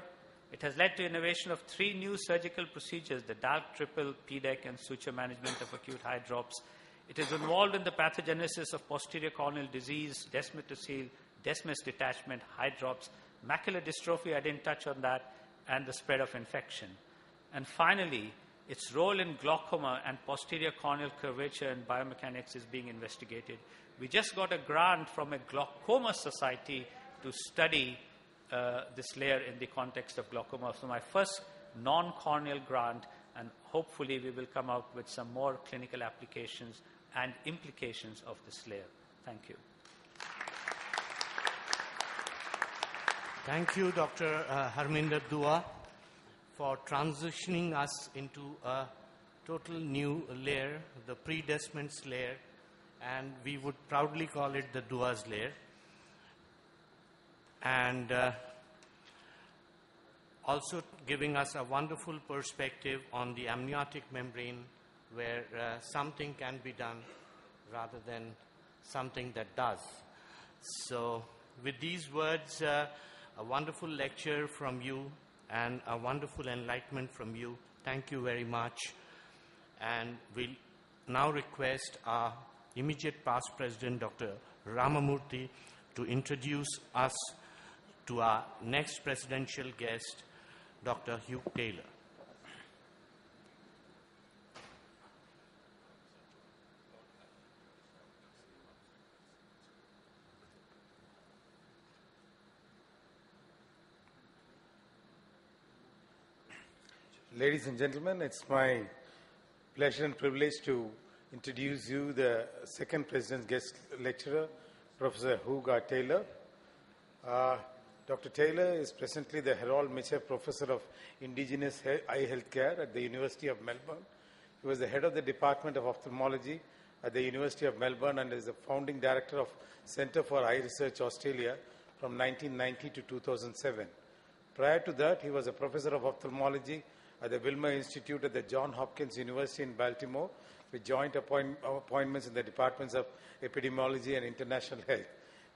It has led to innovation of 3 new surgical procedures, the DALC triple, PDEC, and suture management of acute eye drops. It is involved in the pathogenesis of posterior corneal disease, desmetocele, desmus detachment, eye drops, macular dystrophy, I didn't touch on that, and the spread of infection. And finally, its role in glaucoma and posterior corneal curvature and biomechanics is being investigated. We just got a grant from a glaucoma society to study this layer in the context of glaucoma. So my first non-corneal grant, and hopefully we will come out with some more clinical applications and implications of this layer. Thank you. Thank you, Dr. Harminder Dua, for transitioning us into a total new layer, the pre-Desmond's layer, and we would proudly call it the Dua's layer. And also giving us a wonderful perspective on the amniotic membrane, where something can be done rather than something that does. So with these words, a wonderful lecture from you and a wonderful enlightenment from you. Thank you very much. And we'll now request our immediate past president, Dr. Ramamurthy, to introduce us to our next presidential guest, Dr. Hugh Taylor. Ladies and gentlemen, it's my pleasure and privilege to introduce you the second President's guest lecturer, Professor Hugh Taylor. Dr. Taylor is presently the Harold Mitchell Professor of Indigenous Eye Health Care at the University of Melbourne. He was the head of the Department of Ophthalmology at the University of Melbourne and is the founding director of Centre for Eye Research Australia from 1990 to 2007. Prior to that, he was a professor of ophthalmology at the Wilmer Institute at the Johns Hopkins University in Baltimore, with joint appointments in the departments of epidemiology and international health.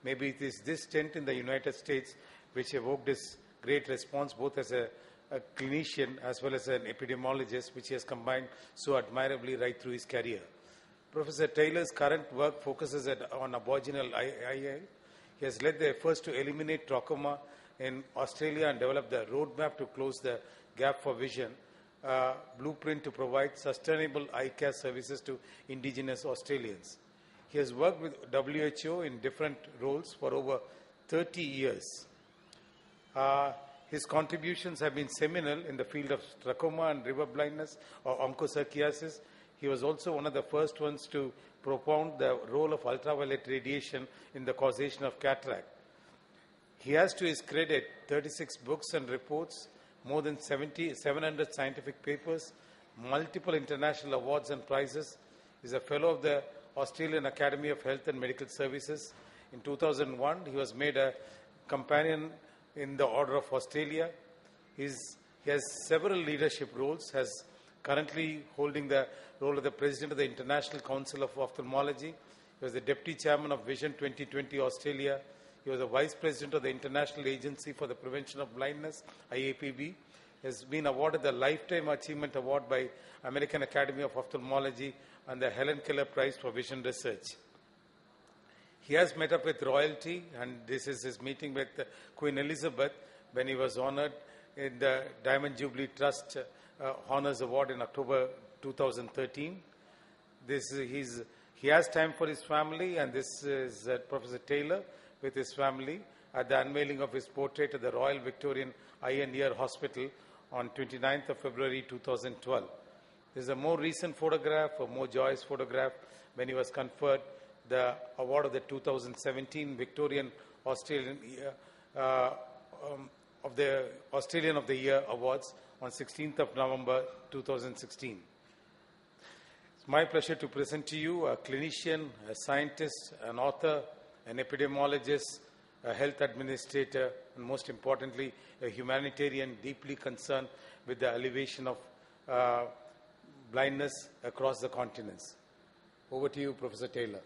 Maybe it is this stint in the United States which evoked his great response, both as a clinician as well as an epidemiologist, which he has combined so admirably right through his career. Professor Taylor's current work focuses on aboriginal eye health. He has led the efforts to eliminate trachoma in Australia and develop the roadmap to close the gap for vision, blueprint to provide sustainable eye care services to Indigenous Australians. He has worked with WHO in different roles for over 30 years. His contributions have been seminal in the field of trachoma and river blindness or onchocerciasis. He was also one of the first ones to propound the role of ultraviolet radiation in the causation of cataract. He has to his credit 36 books and reports, more than 700 scientific papers, multiple international awards and prizes. He is a fellow of the Australian Academy of Health and Medical Services. In 2001, he was made a companion in the Order of Australia. He has several leadership roles, has currently holding the role of the President of the International Council of Ophthalmology. He was the Deputy Chairman of Vision 2020 Australia. He was the Vice President of the International Agency for the Prevention of Blindness, IAPB. He has been awarded the Lifetime Achievement Award by American Academy of Ophthalmology and the Helen Keller Prize for Vision Research. He has met up with royalty, and this is his meeting with Queen Elizabeth when he was honored in the Diamond Jubilee Trust Honors Award in October 2013. He has time for his family, and this is Professor Taylor with his family at the unveiling of his portrait at the Royal Victorian Eye and Ear Hospital on 29th of February 2012. This is a more recent photograph, a more joyous photograph when he was conferred the award of the 2017 Victorian Australian Year, of the Australian of the Year Awards on 16th of November 2016. It's my pleasure to present to you a clinician, a scientist, an author, an epidemiologist, a health administrator, and most importantly, a humanitarian deeply concerned with the alleviation of blindness across the continents. Over to you, Professor Taylor.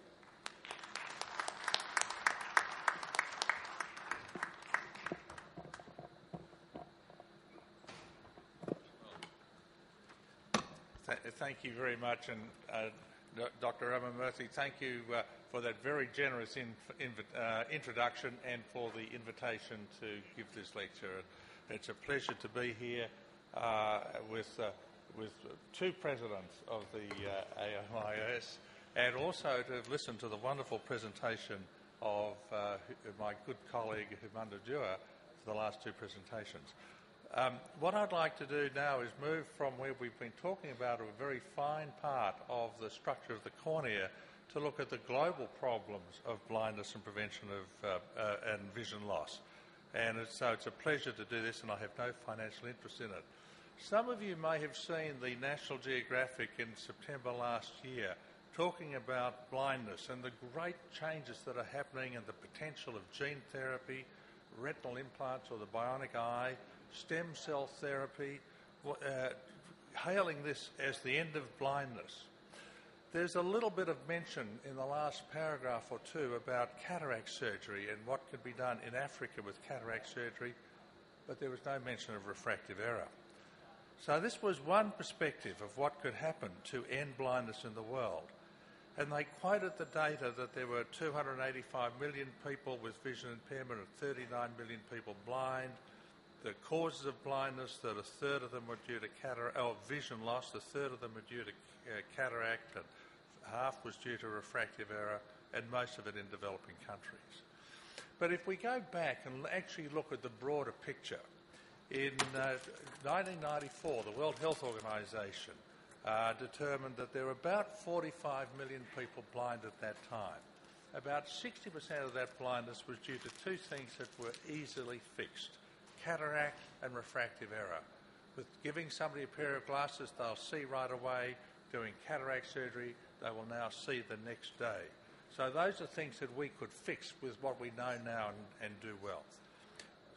Thank you very much, and Dr. Ramamurthy, thank you for that very generous introduction and for the invitation to give this lecture. It's a pleasure to be here with two presidents of the AIOS, and also to have listened to the wonderful presentation of my good colleague Hemanda Dua for the last two presentations. What I'd like to do now is move from where we've been talking about a very fine part of the structure of the cornea to look at the global problems of blindness and prevention of and vision loss. And so it's a pleasure to do this, and I have no financial interest in it. Some of you may have seen the National Geographic in September last year talking about blindness and the great changes that are happening and the potential of gene therapy, retinal implants or the bionic eye, stem cell therapy, hailing this as the end of blindness. There's a little bit of mention in the last paragraph or two about cataract surgery and what could be done in Africa with cataract surgery, but there was no mention of refractive error. So this was one perspective of what could happen to end blindness in the world. And they quoted the data that there were 285 million people with vision impairment and 39 million people blind. The causes of blindness, that a third of them were due to vision loss, a third of them were due to cataract, and half was due to refractive error, and most of it in developing countries. But if we go back and actually look at the broader picture, in 1994, the World Health Organization determined that there were about 45 million people blind at that time. About 60% of that blindness was due to two things that were easily fixed: cataract and refractive error. With giving somebody a pair of glasses, they'll see right away. Doing cataract surgery, they will now see the next day. So those are things that we could fix with what we know now and do well.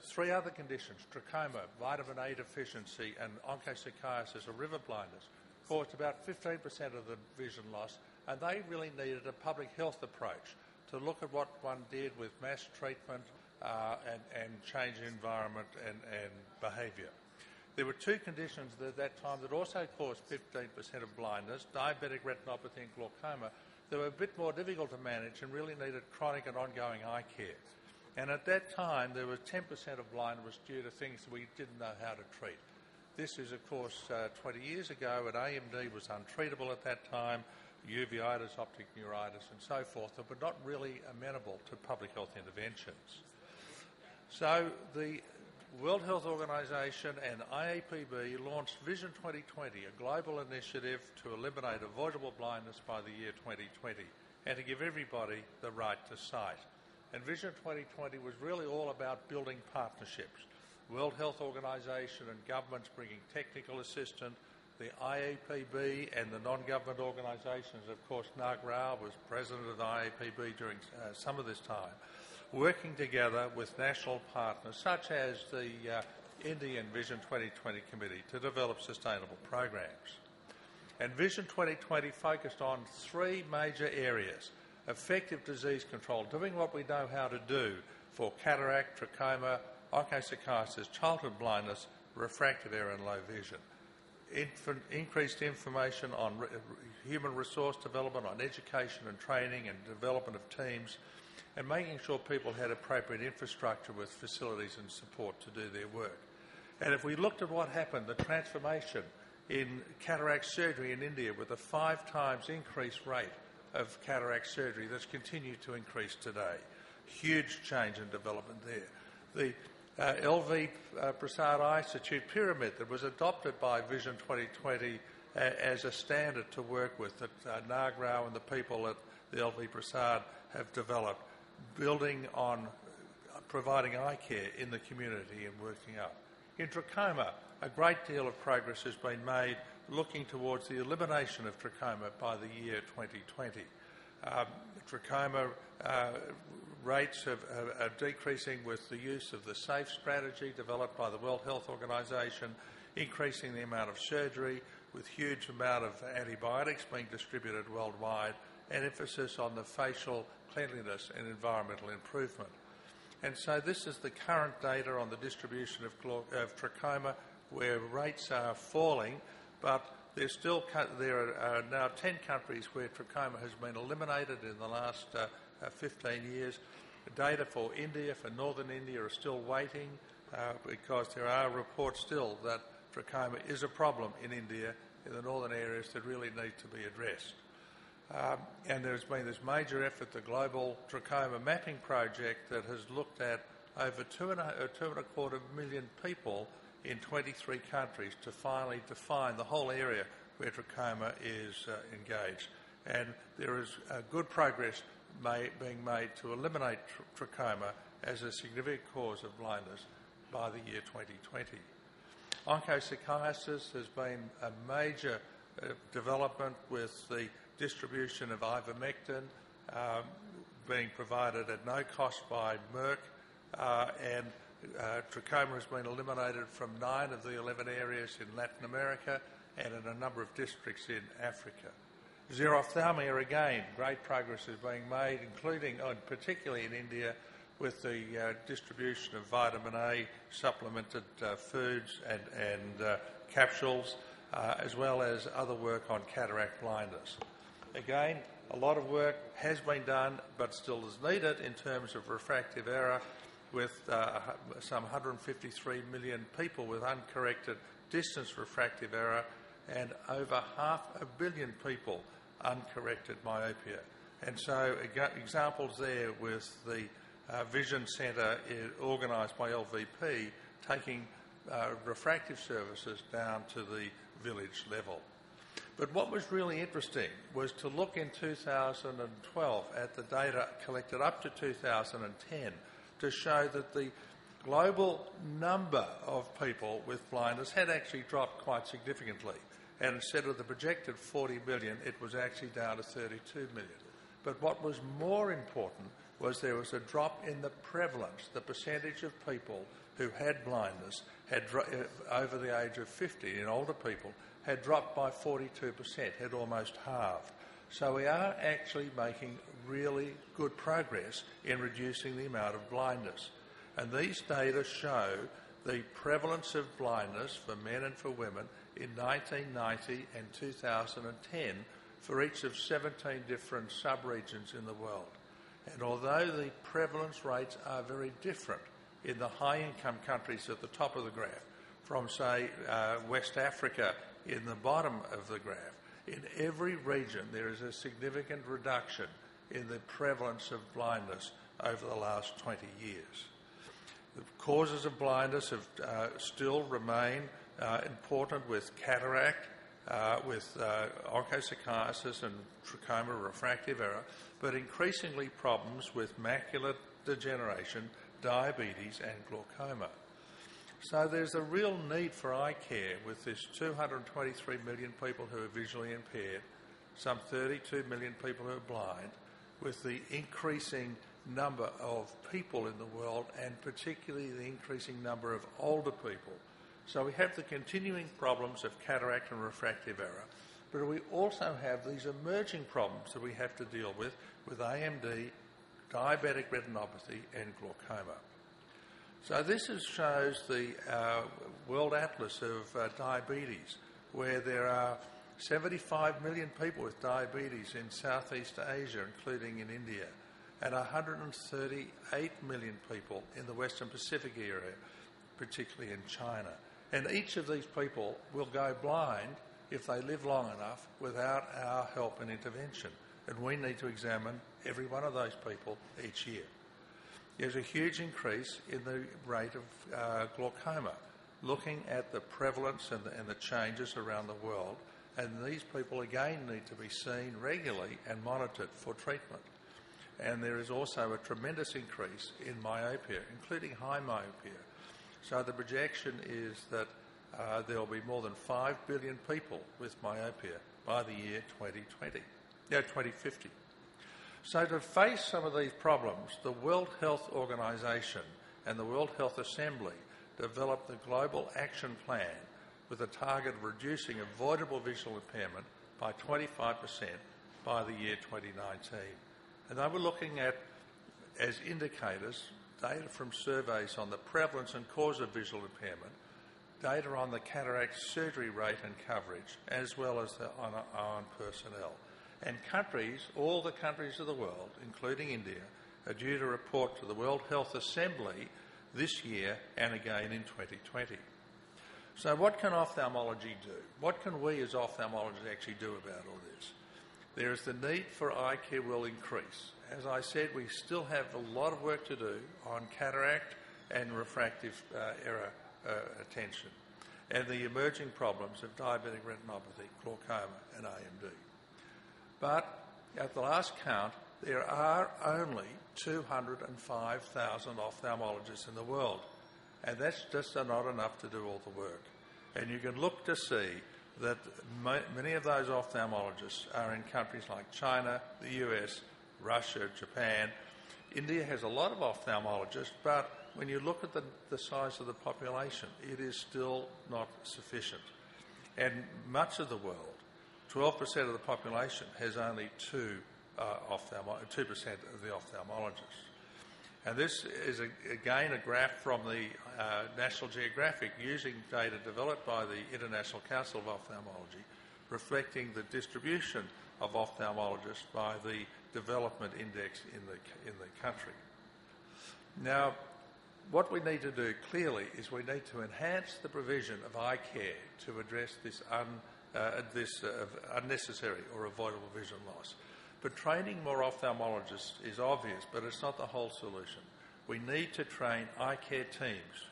Three other conditions: trachoma, vitamin A deficiency, and onchocerciasis or river blindness, caused about 15% of the vision loss, and they really needed a public health approach to look at what one did with mass treatment and change in environment and behaviour. There were two conditions at that time that also caused 15% of blindness: diabetic retinopathy and glaucoma. They were a bit more difficult to manage and really needed chronic and ongoing eye care. And at that time, there was 10% of blindness due to things we didn't know how to treat. This is, of course, 20 years ago, and AMD was untreatable at that time, uveitis, optic neuritis, and so forth, that were not really amenable to public health interventions. So the World Health Organization and IAPB launched Vision 2020, a global initiative to eliminate avoidable blindness by the year 2020 and to give everybody the right to sight. And Vision 2020 was really all about building partnerships. World Health Organization and governments bringing technical assistance, the IAPB and the non-government organisations. Of course, Nag Rao was president of the IAPB during some of this time, working together with national partners such as the Indian Vision 2020 Committee to develop sustainable programs. And Vision 2020 focused on three major areas: effective disease control, doing what we know how to do for cataract, trachoma, onchocerciasis, childhood blindness, refractive error and low vision. Increased information on human resource development, on education and training and development of teams, and making sure people had appropriate infrastructure with facilities and support to do their work. And if we looked at what happened, the transformation in cataract surgery in India with a 5 times increased rate of cataract surgery that's continued to increase today. Huge change in development there. The LV Prasad Eye Institute pyramid that was adopted by Vision 2020 as a standard to work with, that Nag Rao and the people at the LV Prasad have developed, building on providing eye care in the community and working up. In trachoma, a great deal of progress has been made looking towards the elimination of trachoma by the year 2020. Trachoma rates are decreasing with the use of the SAFE strategy developed by the World Health Organization, increasing the amount of surgery with huge amount of antibiotics being distributed worldwide, and emphasis on the facial cleanliness and environmental improvement. And so this is the current data on the distribution of trachoma, where rates are falling, but there are now 10 countries where trachoma has been eliminated in the last 15 years. The data for India, for northern India, are still waiting because there are reports still that trachoma is a problem in India, in the northern areas that really need to be addressed. And there's been this major effort, the Global Trachoma Mapping Project, that has looked at over 2.25 million people in 23 countries to finally define the whole area where trachoma is engaged. And there is good progress being made to eliminate trachoma as a significant cause of blindness by the year 2020. Onchocerciasis has been a major development with the distribution of ivermectin being provided at no cost by Merck, and trachoma has been eliminated from 9 of the 11 areas in Latin America and in a number of districts in Africa. Xerophthalmia, again, great progress is being made, including, particularly in India, with the distribution of vitamin A supplemented foods and capsules, as well as other work on cataract blindness. Again, a lot of work has been done, but still is needed in terms of refractive error, with some 153 million people with uncorrected distance refractive error and over 500 million people uncorrected myopia. And so examples there with the Vision Centre organised by LVP taking refractive services down to the village level. But what was really interesting was to look in 2012 at the data collected up to 2010 to show that the global number of people with blindness had actually dropped quite significantly. And instead of the projected 40 million, it was actually down to 32 million. But what was more important was there was a drop in the prevalence, the percentage of people who had blindness had over the age of 50 in older people had dropped by 42%, had almost halved. So we are actually making really good progress in reducing the amount of blindness. And these data show the prevalence of blindness for men and for women in 1990 and 2010 for each of 17 different sub-regions in the world. And although the prevalence rates are very different in the high-income countries at the top of the graph, from, say, West Africa in the bottom of the graph, in every region there is a significant reduction in the prevalence of blindness over the last 20 years. The causes of blindness have still remain important, with cataract, with onchocerciasis and trachoma refractive error, but increasingly problems with macular degeneration, diabetes and glaucoma. So there's a real need for eye care with this 223 million people who are visually impaired, some 32 million people who are blind, with the increasing number of people in the world and particularly the increasing number of older people. So we have the continuing problems of cataract and refractive error, but we also have these emerging problems that we have to deal with AMD, diabetic retinopathy and glaucoma. So this shows the World Atlas of Diabetes, where there are 75 million people with diabetes in Southeast Asia, including in India, and 138 million people in the Western Pacific area, particularly in China. And each of these people will go blind if they live long enough without our help and intervention. And we need to examine every one of those people each year. There's a huge increase in the rate of glaucoma. Looking at the prevalence and the changes around the world, And these people again need to be seen regularly and monitored for treatment. And there is also a tremendous increase in myopia, including high myopia. So the projection is that there will be more than 5 billion people with myopia by the year 2050. So to face some of these problems, the World Health Organization and the World Health Assembly developed the Global Action Plan with a target of reducing avoidable visual impairment by 25% by the year 2019. And they were looking at, as indicators, data from surveys on the prevalence and cause of visual impairment, data on the cataract surgery rate and coverage, as well as on personnel. And countries, all the countries of the world, including India, are due to report to the World Health Assembly this year and again in 2020. So what can ophthalmology do? What can we as ophthalmologists actually do about all this? There is the need for eye care will increase. As I said, we still have a lot of work to do on cataract and refractive error attention, and the emerging problems of diabetic retinopathy, glaucoma and AMD. But at the last count, there are only 205,000 ophthalmologists in the world, and that's just not enough to do all the work. And you can look to see that many of those ophthalmologists are in countries like China, the US, Russia, Japan. India has a lot of ophthalmologists, but when you look at the size of the population, it is still not sufficient. And much of the world, 12% of the population has only 2% of the ophthalmologists. And this is, again, a graph from the National Geographic using data developed by the International Council of Ophthalmology, reflecting the distribution of ophthalmologists by the development index in the country. Now, what we need to do clearly is we need to enhance the provision of eye care to address this unnecessary or avoidable vision loss. But training more ophthalmologists is obvious, but it's not the whole solution. We need to train eye care teams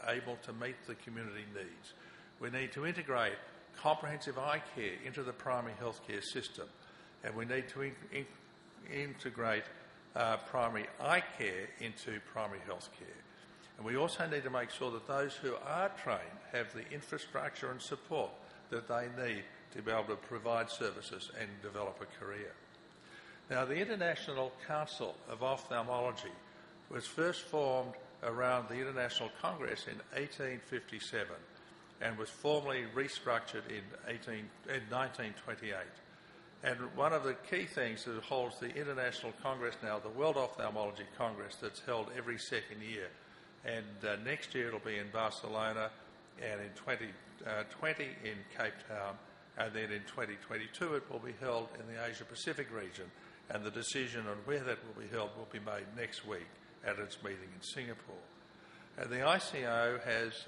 able to meet the community needs. We need to integrate comprehensive eye care into the primary healthcare system, and we need to integrate primary eye care into primary healthcare. And we also need to make sure that those who are trained have the infrastructure and support that they need to be able to provide services and develop a career. Now, the International Council of Ophthalmology was first formed around the International Congress in 1857 and was formally restructured in 1928. And one of the key things that holds the International Congress now, the World Ophthalmology Congress, that's held every second year. And next year it'll be in Barcelona, and in 2020 in Cape Town, and then in 2022 it will be held in the Asia-Pacific region. And the decision on where that will be held will be made next week at its meeting in Singapore. And the ICO has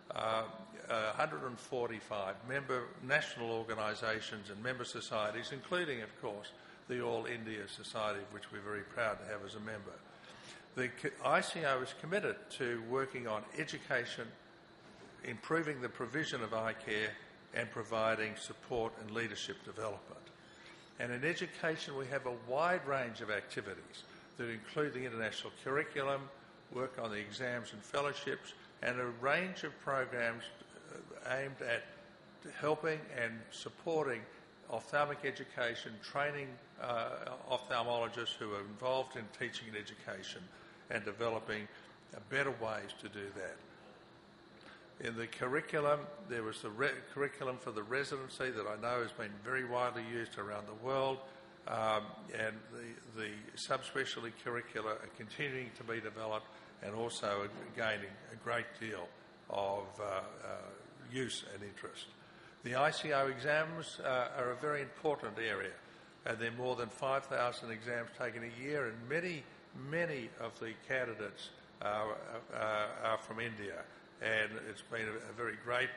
145 member national organisations and member societies, including, of course, the All India Society, which we're very proud to have as a member. The ICO is committed to working on education, improving the provision of eye care, and providing support and leadership development. And in education, we have a wide range of activities that include the international curriculum, work on the exams and fellowships, and a range of programs aimed at helping and supporting ophthalmic education, training ophthalmologists who are involved in teaching and education, and developing better ways to do that. In the curriculum, there was the curriculum for the residency that I know has been very widely used around the world, and the subspecialty curricula are continuing to be developed and also gaining a great deal of use and interest. The ICO exams are a very important area, and there are more than 5,000 exams taken a year, and many of the candidates are from India. And it's been a very great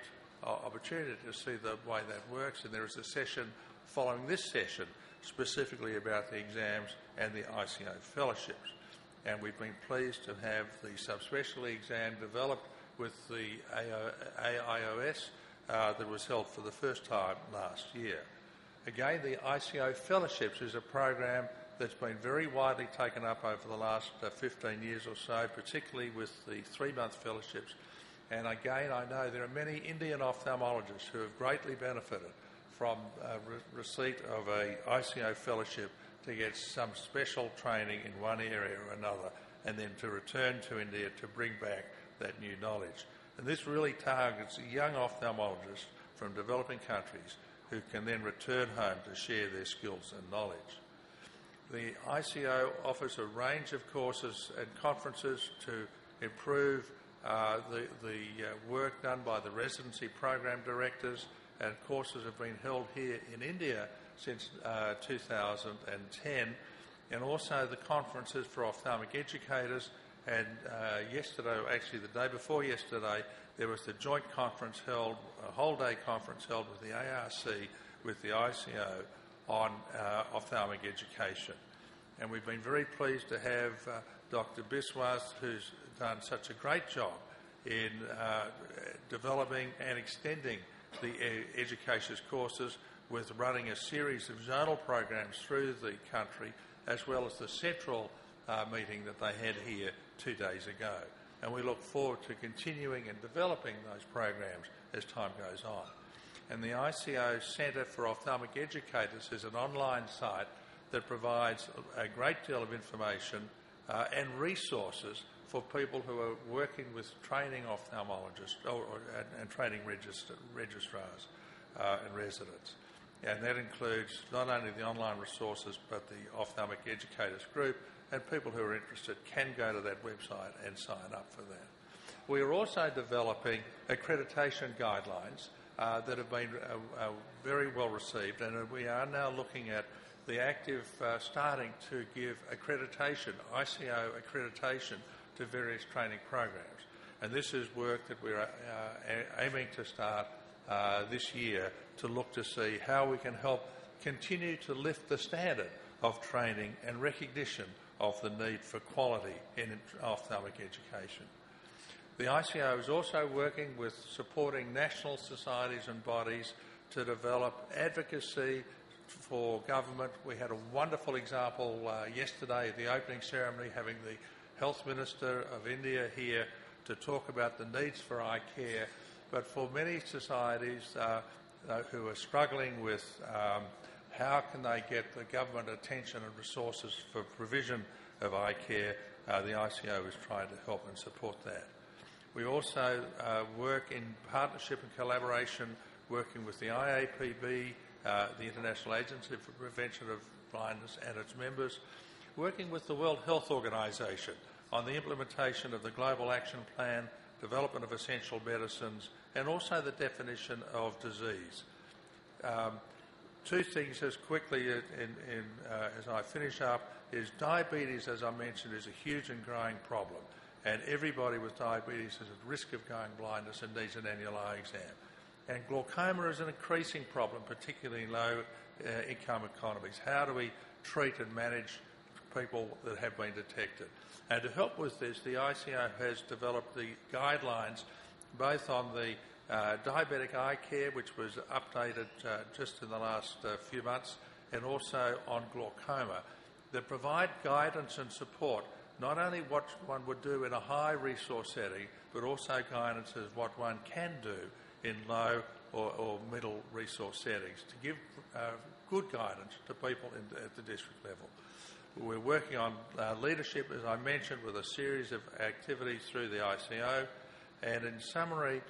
opportunity to see the way that works. And there is a session following this session specifically about the exams and the ICO fellowships. And we've been pleased to have the subspecialty exam developed with the AIOS that was held for the first time last year. Again, the ICO Fellowships is a program that's been very widely taken up over the last 15 years or so, particularly with the 3-month fellowships. And again, I know there are many Indian ophthalmologists who have greatly benefited from receipt of a ICO fellowship to get some special training in one area or another, and then to return to India to bring back that new knowledge. And this really targets young ophthalmologists from developing countries who can then return home to share their skills and knowledge. The ICO offers a range of courses and conferences to improve the work done by the residency program directors, and courses have been held here in India since 2010, and also the conferences for ophthalmic educators. And yesterday, actually the day before yesterday, there was the joint conference held, a whole day conference held with the ARC, with the ICO on ophthalmic education. And we've been very pleased to have Dr. Biswas, who's done such a great job in developing and extending the education courses, with running a series of zonal programs through the country, as well as the central meeting that they had here 2 days ago. And we look forward to continuing and developing those programs as time goes on. And the ICO Centre for Ophthalmic Educators is an online site that provides a great deal of information and resources for people who are working with training ophthalmologists and training registrars and residents. And that includes not only the online resources but the Ophthalmic Educators group, and people who are interested can go to that website and sign up for that. We are also developing accreditation guidelines that have been very well received, and we are now looking at the active starting to give accreditation, ICO accreditation, to various training programs. And this is work that we're aiming to start this year, to look to see how we can help continue to lift the standard of training and recognition of the need for quality in ophthalmic education. The ICO is also working with supporting national societies and bodies to develop advocacy for government. We had a wonderful example yesterday at the opening ceremony, having the Health Minister of India here to talk about the needs for eye care. But for many societies who are struggling with how can they get the government attention and resources for provision of eye care, the ICO is trying to help and support that. We also work in partnership and collaboration, working with the IAPB, the International Agency for Prevention of Blindness, and its members, working with the World Health Organization on the implementation of the Global Action Plan, development of essential medicines, and also the definition of disease. Two things as quickly as I finish up is diabetes, as I mentioned, is a huge and growing problem, and everybody with diabetes is at risk of going blindness and needs an annual eye exam. And glaucoma is an increasing problem, particularly in low income economies. How do we treat and manage people that have been detected? And to help with this, the ICO has developed the guidelines both on the diabetic eye care, which was updated just in the last few months, and also on glaucoma, that provide guidance and support, not only what one would do in a high resource setting, but also guidance as what one can do in low or middle resource settings, to give good guidance to people at the district level. We're working on leadership, as I mentioned, with a series of activities through the ICO, and in summary,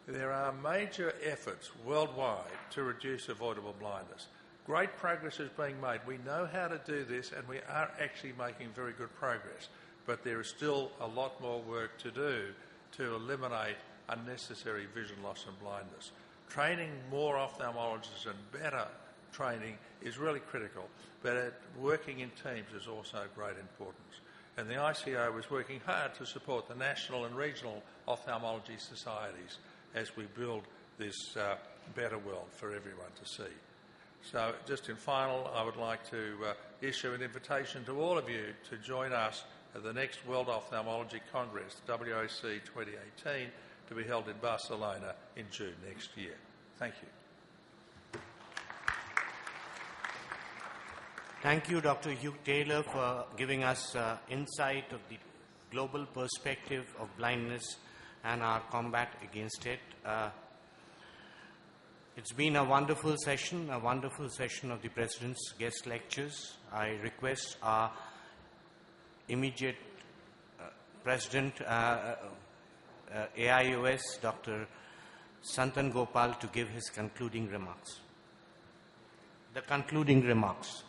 there are major efforts worldwide to reduce avoidable blindness. Great progress is being made. We know how to do this, and we are actually making very good progress, but there is still a lot more work to do to eliminate unnecessary vision loss and blindness. Training more ophthalmologists and better training is really critical, but working in teams is also of great importance. And the ICO is working hard to support the national and regional ophthalmology societies as we build this better world for everyone to see. So just in final, I would like to issue an invitation to all of you to join us at the next World Ophthalmology Congress, WOC 2018, to be held in Barcelona in June next year. Thank you. Thank you, Dr. Hugh Taylor, for giving us insight of the global perspective of blindness and our combat against it. It's been a wonderful session of the President's guest lectures. I request our immediate President, AIOS, Dr. Santan Gopal, to give his concluding remarks. The concluding remarks.